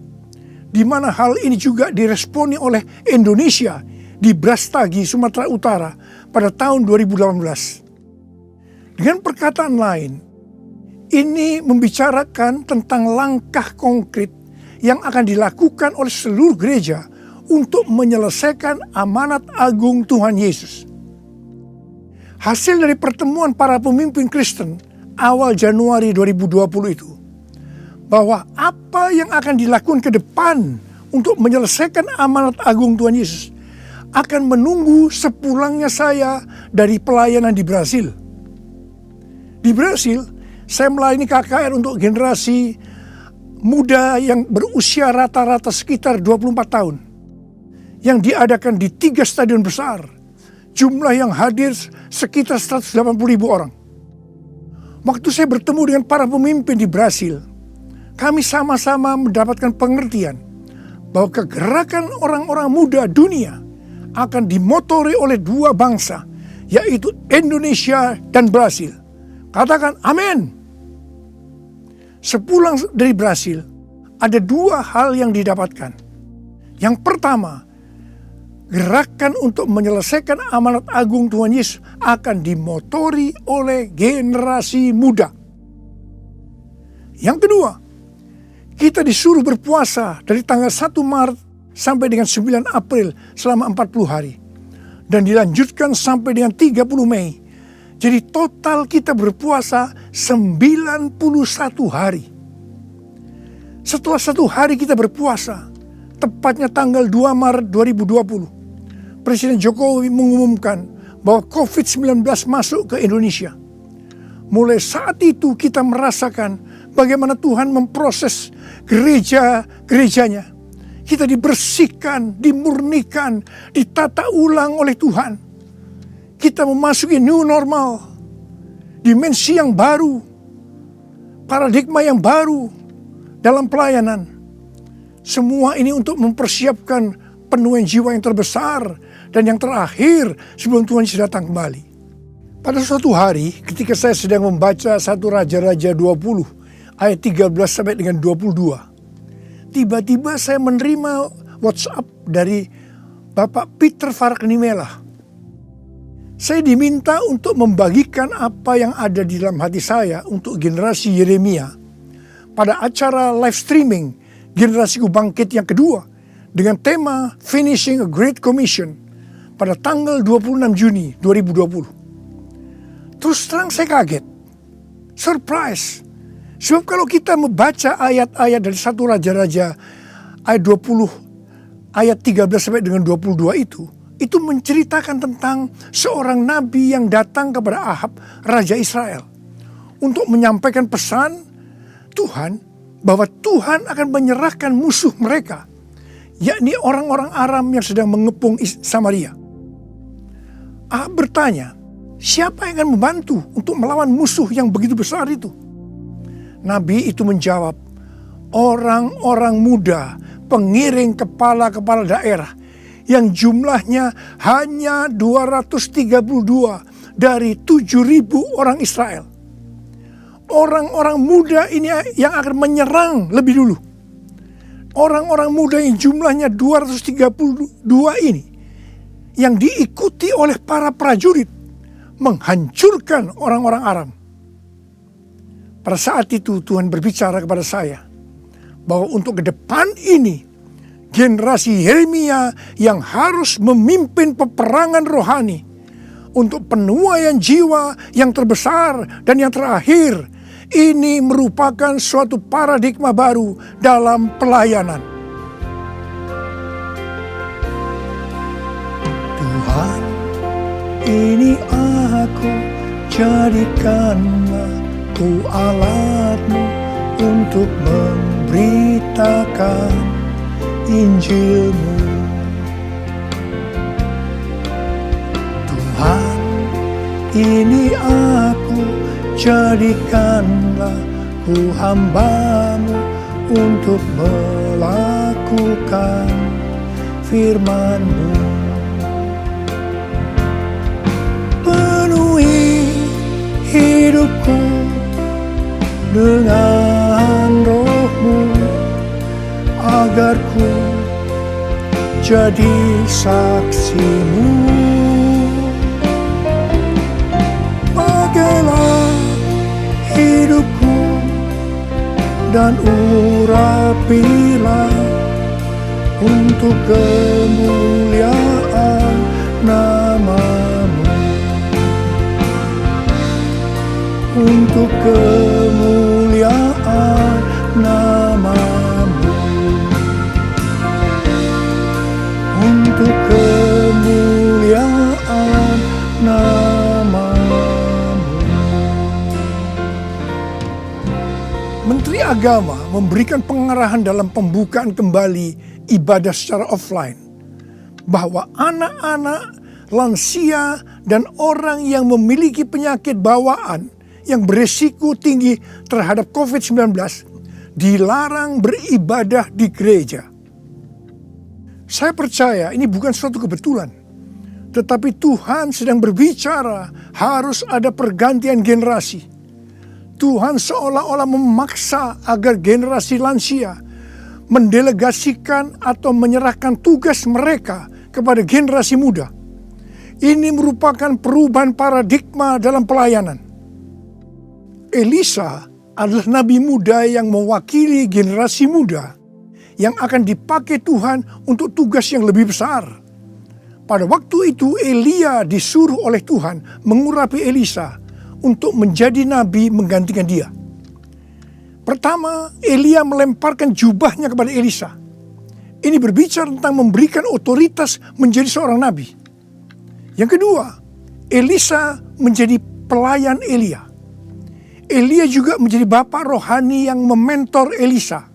S7: di mana hal ini juga diresponi oleh Indonesia di Brastagi, Sumatera Utara pada tahun 2018. Dengan perkataan lain, ini membicarakan tentang langkah konkret yang akan dilakukan oleh seluruh gereja untuk menyelesaikan amanat agung Tuhan Yesus. Hasil dari pertemuan para pemimpin Kristen awal Januari 2020 itu, bahwa apa yang akan dilakukan ke depan untuk menyelesaikan amanat agung Tuhan Yesus akan menunggu sepulangnya saya dari pelayanan di Brasil. Di Brasil, saya melayani KKR untuk generasi muda yang berusia rata-rata sekitar 24 tahun. yang diadakan di 3 stadion besar. Jumlah yang hadir sekitar 180.000 orang. Waktu saya bertemu dengan para pemimpin di Brasil, kami sama-sama mendapatkan pengertian bahwa kegerakan orang-orang muda dunia akan dimotori oleh 2 bangsa, yaitu Indonesia dan Brasil. Katakan amin. Sepulang dari Brasil, ada 2 hal yang didapatkan. Yang pertama, gerakan untuk menyelesaikan amanat agung Tuhan Yesus akan dimotori oleh generasi muda. Yang kedua, kita disuruh berpuasa dari tanggal 1 Maret sampai dengan 9 April selama 40 hari. Dan dilanjutkan sampai dengan 30 Mei. Jadi total kita berpuasa 91 hari. Setelah 1 hari kita berpuasa, tepatnya tanggal 2 Maret 2020, Presiden Jokowi mengumumkan bahwa COVID-19 masuk ke Indonesia. Mulai saat itu kita merasakan bagaimana Tuhan memproses gerejanya. Kita dibersihkan, dimurnikan, ditata ulang oleh Tuhan. Kita memasuki new normal, dimensi yang baru, paradigma yang baru dalam pelayanan. Semua ini untuk mempersiapkan penuaian jiwa yang terbesar dan yang terakhir sebelum Tuhan Yesus datang kembali. Pada suatu hari ketika saya sedang membaca 1 Raja-Raja 20 ayat 13 sampai dengan 22. Tiba-tiba saya menerima WhatsApp dari Bapak Peter Faraknimela. Saya diminta untuk membagikan apa yang ada di dalam hati saya untuk generasi Yeremia pada acara live streaming Generasiku Bangkit yang kedua dengan tema Finishing a Great Commission pada tanggal 26 Juni 2020. Terus terang saya kaget, surprise. Sebab kalau kita membaca ayat-ayat dari 1 Raja-Raja ayat 20 ayat 13 sampai dengan 22 itu menceritakan tentang seorang nabi yang datang kepada Ahab, Raja Israel, untuk menyampaikan pesan Tuhan bahwa Tuhan akan menyerahkan musuh mereka, yakni orang-orang Aram yang sedang mengepung Samaria. Ahab bertanya, siapa yang akan membantu untuk melawan musuh yang begitu besar itu? Nabi itu menjawab, orang-orang muda, pengiring kepala-kepala daerah yang jumlahnya hanya 232 dari 7.000 orang Israel. Orang-orang muda ini yang akan menyerang lebih dulu. Orang-orang muda yang jumlahnya 232 ini yang diikuti oleh para prajurit menghancurkan orang-orang Aram. Pada saat itu Tuhan berbicara kepada saya bahwa untuk ke depan ini generasi Yeremia yang harus memimpin peperangan rohani untuk penuaian jiwa yang terbesar dan yang terakhir. Ini merupakan suatu paradigma baru dalam pelayanan. Tuhan, ini aku, jadikanlah ku alatmu untuk memberitakan Injilmu. Tuhan, ini aku, jadikanlah ku hamba-Mu untuk melakukan firman-Mu. Penuhi hidupku dengan Roh-Mu, agar ku jadi saksi-Mu. Pakailah hidupku dan urapilah untuk kemuliaan nama-Mu, untuk kemuliaan nama-Mu, untuk kemuliaan nama-Mu. Menteri Agama memberikan pengarahan dalam pembukaan kembali ibadah secara offline bahwa anak-anak, lansia, dan orang yang memiliki penyakit bawaan yang berisiko tinggi terhadap COVID-19 dilarang beribadah di gereja. Saya percaya ini bukan suatu kebetulan, tetapi Tuhan sedang berbicara harus ada pergantian generasi. Tuhan seolah-olah memaksa agar generasi lansia mendelegasikan atau menyerahkan tugas mereka kepada generasi muda. Ini merupakan perubahan paradigma dalam pelayanan. Elisa adalah nabi muda yang mewakili generasi muda yang akan dipakai Tuhan untuk tugas yang lebih besar. Pada waktu itu Elia disuruh oleh Tuhan mengurapi Elisa untuk menjadi nabi menggantikan dia. Pertama, Elia melemparkan jubahnya kepada Elisa. Ini berbicara tentang memberikan otoritas menjadi seorang nabi. Yang kedua, Elisa menjadi pelayan Elia. Elia juga menjadi bapak rohani yang mementor Elisa.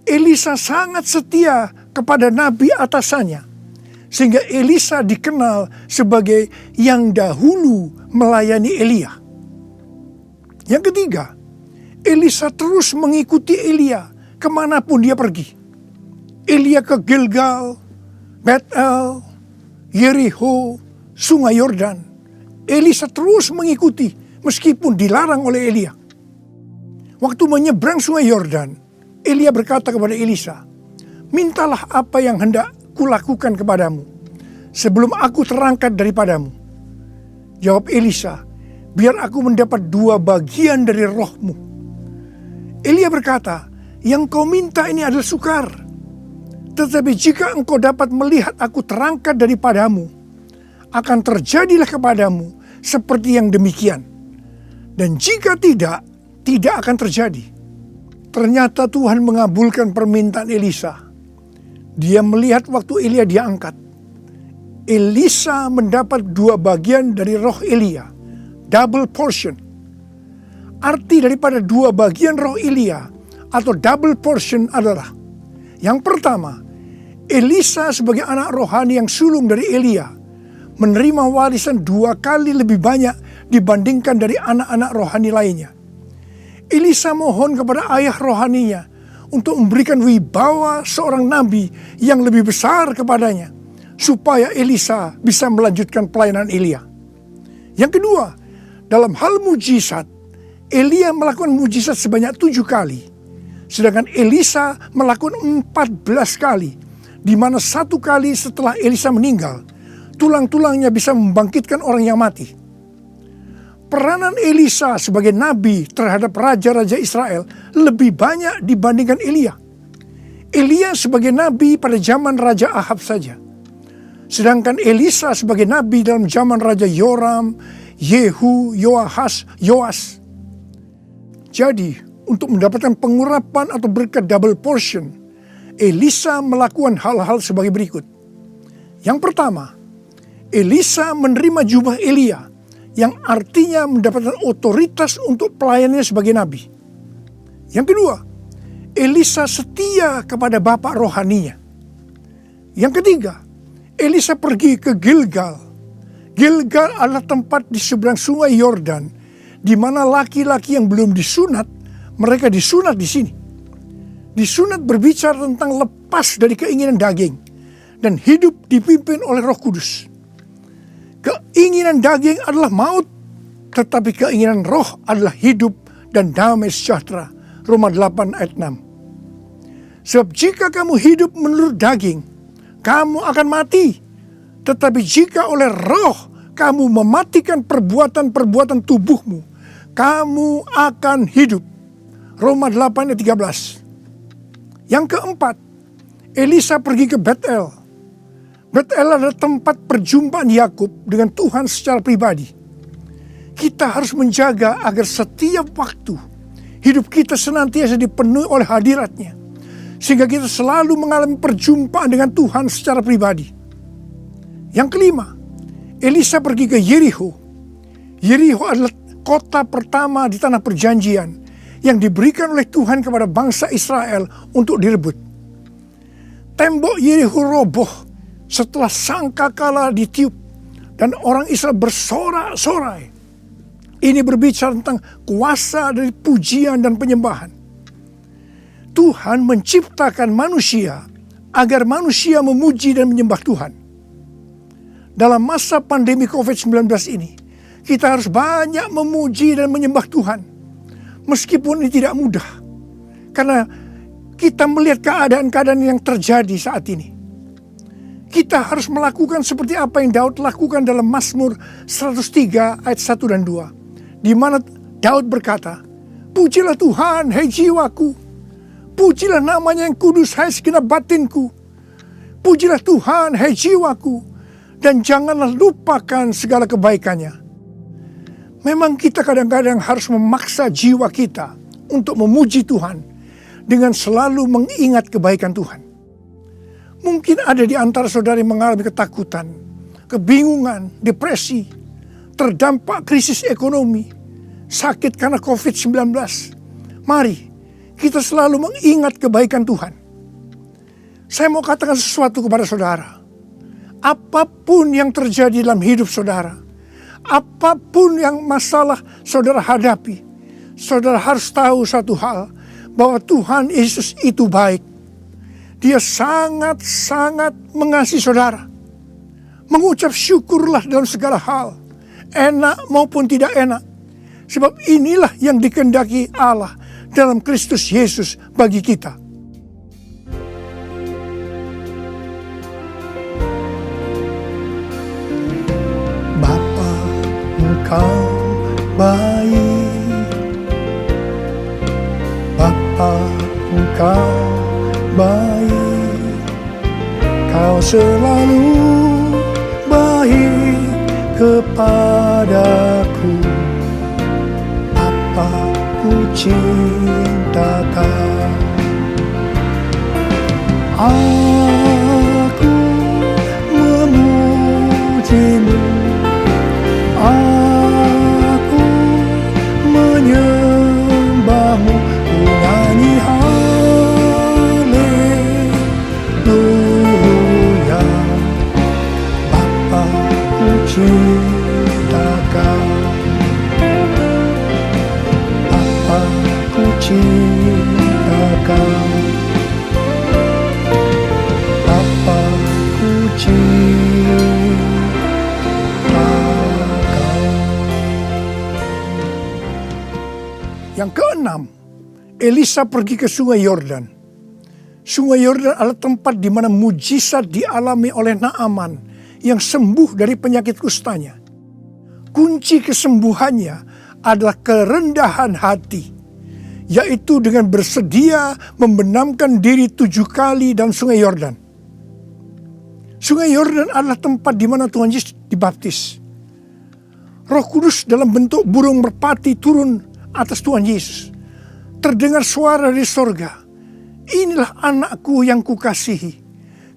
S7: Elisa sangat setia kepada nabi atasannya, sehingga Elisa dikenal sebagai yang dahulu melayani Elia. Yang ketiga, Elisa terus mengikuti Elia kemanapun dia pergi. Elia ke Gilgal, Bethel, Yericho, Sungai Yordan. Elisa terus mengikuti meskipun dilarang oleh Elia. Waktu menyeberang Sungai Yordan, Elia berkata kepada Elisa, "Mintalah apa yang hendak kulakukan kepadamu sebelum aku terangkat daripadamu." Jawab Elisa, "Biar aku mendapat 2 bagian dari rohmu." Elia berkata, "Yang kau minta ini adalah sukar. Tetapi jika engkau dapat melihat aku terangkat daripadamu, akan terjadilah kepadamu seperti yang demikian. Dan jika tidak, tidak akan terjadi." Ternyata Tuhan mengabulkan permintaan Elisa. Dia melihat waktu Elia diangkat. Elisa mendapat 2 bagian dari roh Elia, double portion. Arti daripada 2 bagian roh Elia atau double portion adalah, yang pertama, Elisa sebagai anak rohani yang sulung dari Elia menerima warisan 2 kali lebih banyak dibandingkan dari anak-anak rohani lainnya. Elisa mohon kepada ayah rohaninya untuk memberikan wibawa seorang nabi yang lebih besar kepadanya, supaya Elisa bisa melanjutkan pelayanan Elia. Yang kedua, dalam hal mujizat, Elia melakukan mujizat sebanyak 7 kali, sedangkan Elisa melakukan 14 kali, di mana 1 kali setelah Elisa meninggal, tulang-tulangnya bisa membangkitkan orang yang mati. Peranan Elisa sebagai nabi terhadap raja-raja Israel lebih banyak dibandingkan Elia. Elia sebagai nabi pada zaman Raja Ahab saja. Sedangkan Elisa sebagai nabi dalam zaman Raja Yoram, Yehu, Yoahas, Yoas. Jadi, untuk mendapatkan pengurapan atau berkat double portion, Elisa melakukan hal-hal sebagai berikut. Yang pertama, Elisa menerima jubah Elia, yang artinya mendapatkan otoritas untuk pelayanannya sebagai nabi. Yang kedua, Elisa setia kepada bapak rohaninya. Yang ketiga, Elisa pergi ke Gilgal. Gilgal adalah tempat di seberang Sungai Yordan, di mana laki-laki yang belum disunat, mereka disunat di sini. Disunat berbicara tentang lepas dari keinginan daging dan hidup dipimpin oleh Roh Kudus. Keinginan daging adalah maut, tetapi keinginan roh adalah hidup dan damai sejahtera. Roma 8 ayat 6. Sebab jika kamu hidup menurut daging, kamu akan mati. Tetapi jika oleh roh kamu mematikan perbuatan-perbuatan tubuhmu, kamu akan hidup. Roma 8 ayat 13. Yang keempat, Elisa pergi ke Bethel. Bethel adalah tempat perjumpaan Yakub dengan Tuhan secara pribadi. Kita harus menjaga agar setiap waktu hidup kita senantiasa dipenuhi oleh hadirat-Nya, sehingga kita selalu mengalami perjumpaan dengan Tuhan secara pribadi. Yang kelima, Elisa pergi ke Yericho. Yericho adalah kota pertama di tanah perjanjian yang diberikan oleh Tuhan kepada bangsa Israel untuk direbut. Tembok Yericho roboh setelah sangkakala ditiup dan orang Israel bersorak-sorai. Ini berbicara tentang kuasa dari pujian dan penyembahan. Tuhan menciptakan manusia agar manusia memuji dan menyembah Tuhan. Dalam masa pandemi COVID-19 ini, kita harus banyak memuji dan menyembah Tuhan. Meskipun ini tidak mudah. Karena kita melihat keadaan-keadaan yang terjadi saat ini. Kita harus melakukan seperti apa yang Daud lakukan dalam Mazmur 103 ayat 1 dan 2. Di mana Daud berkata, "Pujilah Tuhan, hai jiwaku. Pujilah namanya yang kudus, hai segenap batinku. Pujilah Tuhan, hai jiwaku. Dan janganlah lupakan segala kebaikannya." Memang kita kadang-kadang harus memaksa jiwa kita untuk memuji Tuhan dengan selalu mengingat kebaikan Tuhan. Mungkin ada di antara saudara yang mengalami ketakutan, kebingungan, depresi, terdampak krisis ekonomi, sakit karena COVID-19. Mari kita selalu mengingat kebaikan Tuhan. Saya mau katakan sesuatu kepada saudara. Apapun yang terjadi dalam hidup saudara, apapun yang masalah saudara hadapi, saudara harus tahu satu hal, bahwa Tuhan Yesus itu baik. Dia sangat-sangat mengasihi saudara. Mengucap syukurlah dalam segala hal, enak maupun tidak enak. Sebab inilah yang dikehendaki Allah dalam Kristus Yesus bagi kita. Bapa, Engkau baik. Bapa, Engkau baik. Kau selalu baik kepadaku. Apa ku cinta Kau. Aku memujimu. Aku menyembahmu. Ku nyanyi haleluya. Bapa ku cinta Kau. Bapa ku cinta Kau. Bapa ku cinta Kau. Yang keenam, Elisa pergi ke sungai Yordan. Sungai Yordan adalah tempat di mana mujizat dialami oleh Naaman yang sembuh dari penyakit kustanya. Kunci kesembuhannya adalah kerendahan hati, yaitu dengan bersedia membenamkan diri 7 kali dalam sungai Yordan. Sungai Yordan adalah tempat di mana Tuhan Yesus dibaptis. Roh Kudus dalam bentuk burung merpati turun atas Tuhan Yesus. Terdengar suara dari sorga, "Inilah anakku yang kukasihi,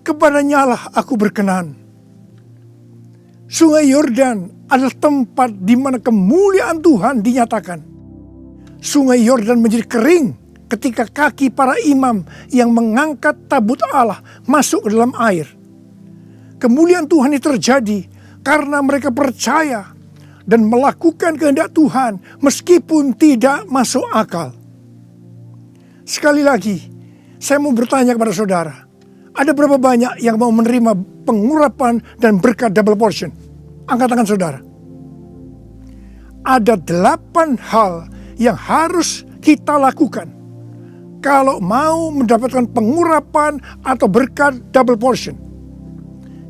S7: kepadanya lah aku berkenan." Sungai Yordan adalah tempat di mana kemuliaan Tuhan dinyatakan. Sungai Yordan menjadi kering ketika kaki para imam yang mengangkat tabut Allah masuk ke dalam air. Kemuliaan Tuhan ini terjadi karena mereka percaya dan melakukan kehendak Tuhan meskipun tidak masuk akal. Sekali lagi, saya mau bertanya kepada saudara, ada berapa banyak yang mau menerima pengurapan dan berkat double portion? Angkat tangan saudara. Ada 8 hal yang harus kita lakukan kalau mau mendapatkan pengurapan atau berkat double portion.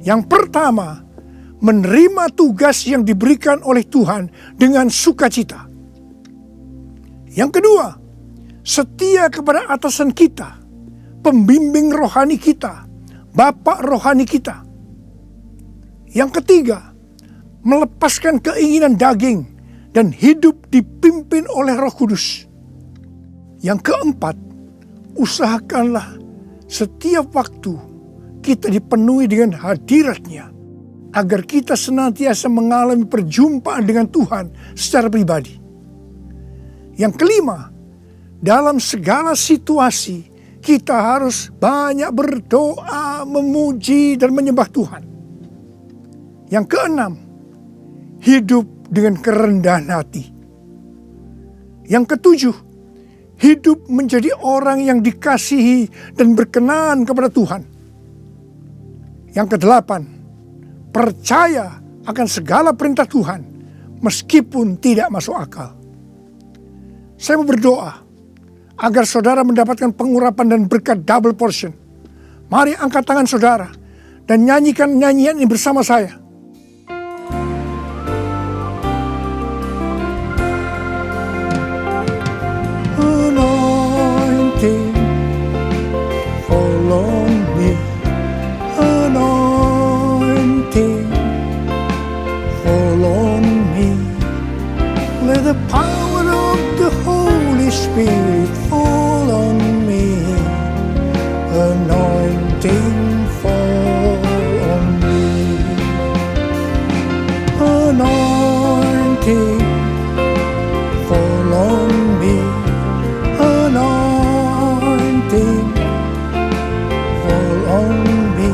S7: Yang pertama, menerima tugas yang diberikan oleh Tuhan dengan sukacita. Yang kedua, setia kepada atasan kita, pembimbing rohani kita, bapak rohani kita. Yang ketiga, melepaskan keinginan daging dan hidup dipimpin oleh Roh Kudus. Yang keempat, usahakanlah setiap waktu kita dipenuhi dengan hadirat-Nya, agar kita senantiasa mengalami perjumpaan dengan Tuhan secara pribadi. Yang kelima, dalam segala situasi kita harus banyak berdoa, memuji dan menyembah Tuhan. Yang keenam, hidup dengan kerendahan hati. Yang ketujuh, hidup menjadi orang yang dikasihi dan berkenan kepada Tuhan. Yang kedelapan, percaya akan segala perintah Tuhan meskipun tidak masuk akal. Saya mau berdoa agar saudara mendapatkan pengurapan dan berkat double portion. Mari angkat tangan saudara dan nyanyikan nyanyian ini bersama saya. Anointing, follow me. Anointing, follow me. Let the power of the Holy Spirit fall on me. Anointing, fall on me. Anointing, fall on me. Anointing, fall on me.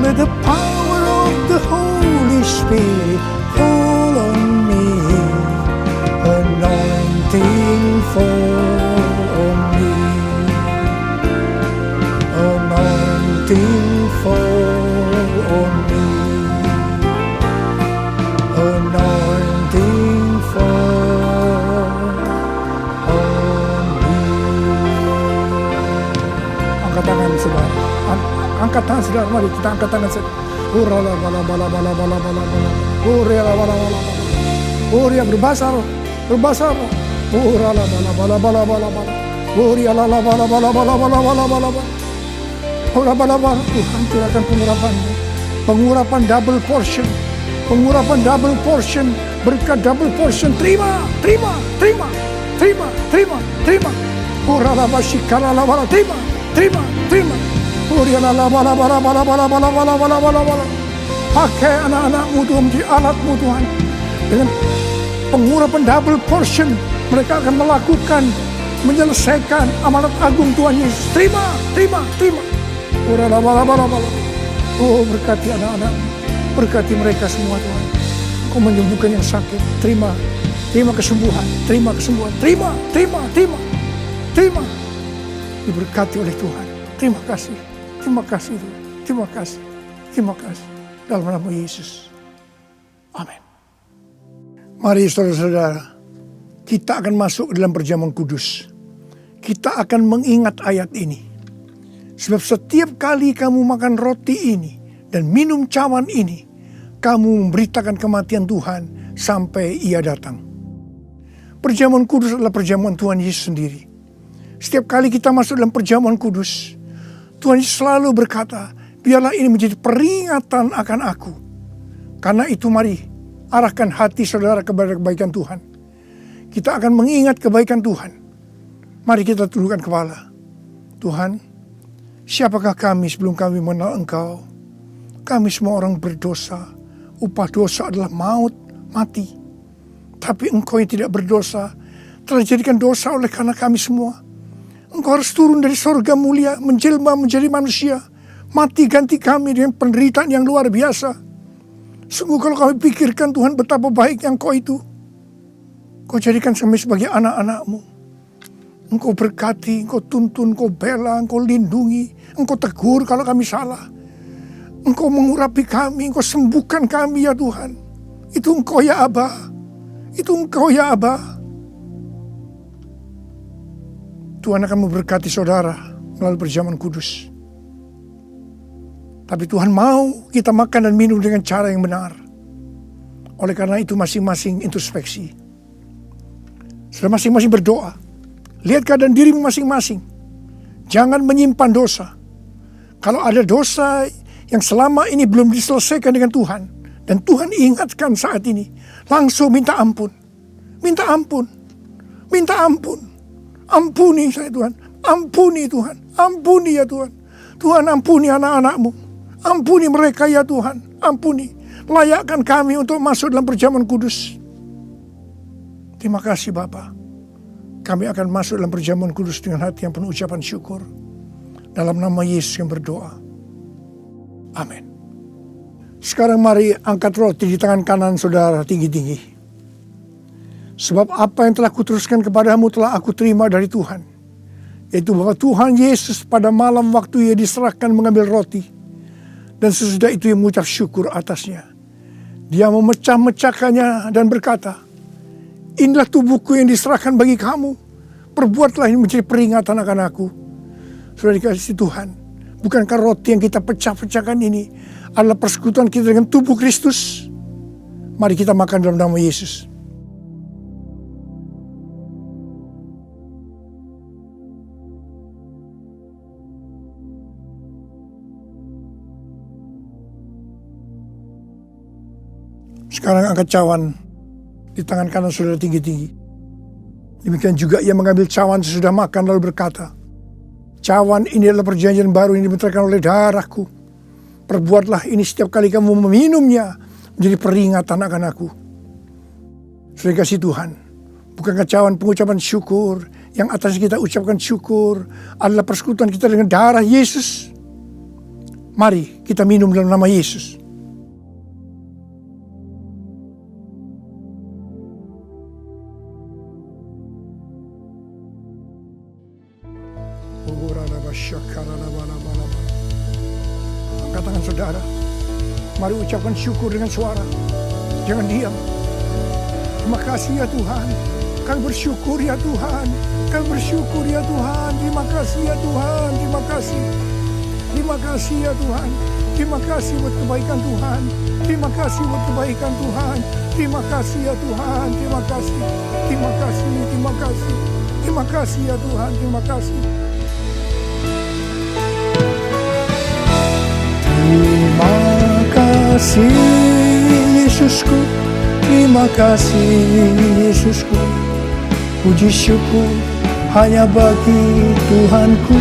S7: Let the power of the Holy Spirit fall on me. Anointing, fall on me. Anointing, fall on me. Anointing, fall on me. Angkat tangan saudara. Angkat tangan saudara. Mari kita angkat tangan saudara. Urala bala bala bala bala bala bala. Urala bala bala bala. Uria berbahasa roh. Berbahasa roh. Urala bala bala bala bala bala. Uria la la bala bala bala bala bala bala bala. Ora bala bala. Tuhan curahkan pengurapan-Mu. Pengurapan double portion. Pengurapan double portion. Berkat double portion. Terima, terima, terima, terima, terima, terima. Urala basikala la bala. Terima, terima, terima. Uria la la bala bala bala bala bala bala bala bala bala. Pakai anak-anak-Mu Tuhan menjadi alat-Mu Tuhan. Dengan pengurapan double portion, mereka akan melakukan, menyelesaikan amanat agung Tuhan Yesus. Terima, terima, terima. Oh, berkati anak-anak-Mu, berkati mereka semua Tuhan. Kau menyembuhkan yang sakit. Terima, terima kesembuhan, terima kesembuhan, terima, terima, terima, terima. Diberkati oleh Tuhan. Terima kasih, terima kasih Tuhan. Terima kasih, terima kasih. Dalam nama Yesus. Amin. Mari saudara-saudara, kita akan masuk dalam perjamuan kudus. Kita akan mengingat ayat ini. Sebab setiap kali kamu makan roti ini dan minum cawan ini, kamu memberitakan kematian Tuhan sampai Ia datang. Perjamuan kudus adalah perjamuan Tuhan Yesus sendiri. Setiap kali kita masuk dalam perjamuan kudus, Tuhan Yesus selalu berkata, biarlah ini menjadi peringatan akan aku. Karena itu mari arahkan hati saudara kepada kebaikan Tuhan. Kita akan mengingat kebaikan Tuhan. Mari kita tundukkan kepala. Tuhan, siapakah kami sebelum kami mengenal Engkau? Kami semua orang berdosa. Upah dosa adalah maut, mati. Tapi Engkau yang tidak berdosa telah dijadikan dosa oleh karena kami semua. Engkau harus turun dari sorga mulia, menjelma menjadi manusia. Mati ganti kami dengan penderitaan yang luar biasa. Sungguh kalau kami pikirkan Tuhan betapa baiknya Engkau itu. Kau jadikan kami sebagai anak-anak-Mu. Engkau berkati, Engkau tuntun, Engkau bela, Engkau lindungi, Engkau tegur kalau kami salah. Engkau mengurapi kami, Engkau sembuhkan kami ya Tuhan. Itu Engkau ya Aba. Itu Engkau ya Aba. Tuhan akan memberkati saudara melalui perjamuan kudus. Tapi Tuhan mau kita makan dan minum dengan cara yang benar. Oleh karena itu masing-masing introspeksi. Sudah masing-masing berdoa. Lihat keadaan dirimu masing-masing. Jangan menyimpan dosa. Kalau ada dosa yang selama ini belum diselesaikan dengan Tuhan, dan Tuhan ingatkan saat ini, langsung minta ampun. Minta ampun. Minta ampun. Ampuni saya Tuhan. Ampuni Tuhan. Ampuni ya Tuhan. Tuhan ampuni anak-anak-Mu. Ampuni mereka ya Tuhan. Ampuni. Layakkan kami untuk masuk dalam perjamuan kudus. Terima kasih Bapa. kami akan masuk dalam perjamuan kudus dengan hati yang penuh ucapan syukur. Dalam nama Yesus yang berdoa. Amin. Sekarang mari angkat roti di tangan kanan saudara tinggi-tinggi. Sebab apa yang telah kuteruskan kepadamu telah aku terima dari Tuhan. Yaitu bahwa Tuhan Yesus pada malam waktu ia diserahkan mengambil roti. Dan sesudah itu ia mengucap syukur atasnya. Dia memecah-mecahkannya dan berkata, inilah tubuhku yang diserahkan bagi kamu. Perbuatlah ini menjadi peringatan akan aku. Sudah dikasih Tuhan. Bukankah roti yang kita pecah-pecahkan ini adalah persekutuan kita dengan tubuh Kristus? Mari kita makan dalam nama Yesus. Sekarang angkat cawan di tangan kanan saudara tinggi-tinggi. Demikian juga ia mengambil cawan sesudah makan lalu berkata, cawan ini adalah perjanjian baru yang dibenarkan oleh darahku. Perbuatlah ini setiap kali kamu meminumnya menjadi peringatan akan aku. Sudah kasih Tuhan, bukankah cawan pengucapan syukur yang atas kita ucapkan syukur adalah persekutuan kita dengan darah Yesus? Mari kita minum dalam nama Yesus. Angkat tangan saudara. Mari ucapkan syukur dengan suara. Jangan diam. Terima kasih ya Tuhan. Kami bersyukur ya Tuhan. Kami bersyukur ya Tuhan. Terima kasih ya Tuhan. Terima kasih. Terima kasih ya Tuhan. Terima kasih buat kebaikan Tuhan. Terima kasih buat kebaikan Tuhan. Terima kasih ya Tuhan. Terima kasih. Terima kasih. Terima kasih. Terima kasih ya Tuhan. Terima kasih. Terima kasih Yesusku, terima kasih Yesusku. Puji syukur hanya bagi Tuhanku.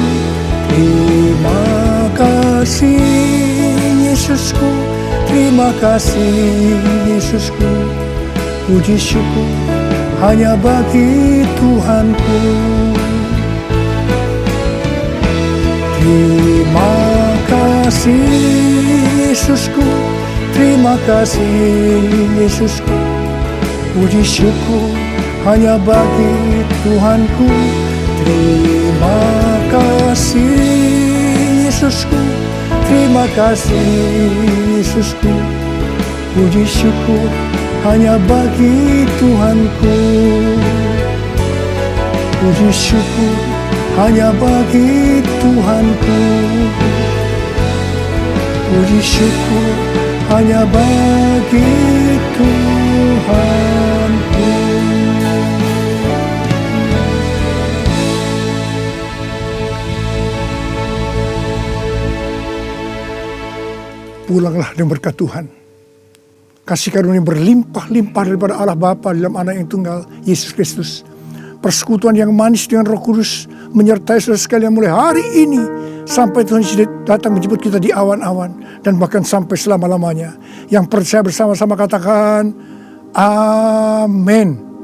S7: Terima kasih Yesusku, terima kasih Yesusku. Puji syukur hanya bagi Tuhanku. Terima kasih Yesusku, terima kasih Yesusku. Puji syukur hanya bagi Tuhanku. Terima kasih Yesusku, terima kasih Yesusku. Puji syukur hanya bagi Tuhanku. Puji syukur hanya bagi Tuhanku. Puji syukur hanya bagi Tuhanku. Pulanglah dengan berkat Tuhan. Kasih karunia berlimpah-limpah daripada Allah Bapa dalam Anak yang tunggal, Yesus Kristus. Persekutuan yang manis dengan Roh Kudus menyertai saudara sekalian mulai hari ini sampai Tuhan datang menjemput kita di awan-awan dan bahkan sampai selama-lamanya. Yang percaya bersama-sama katakan amin.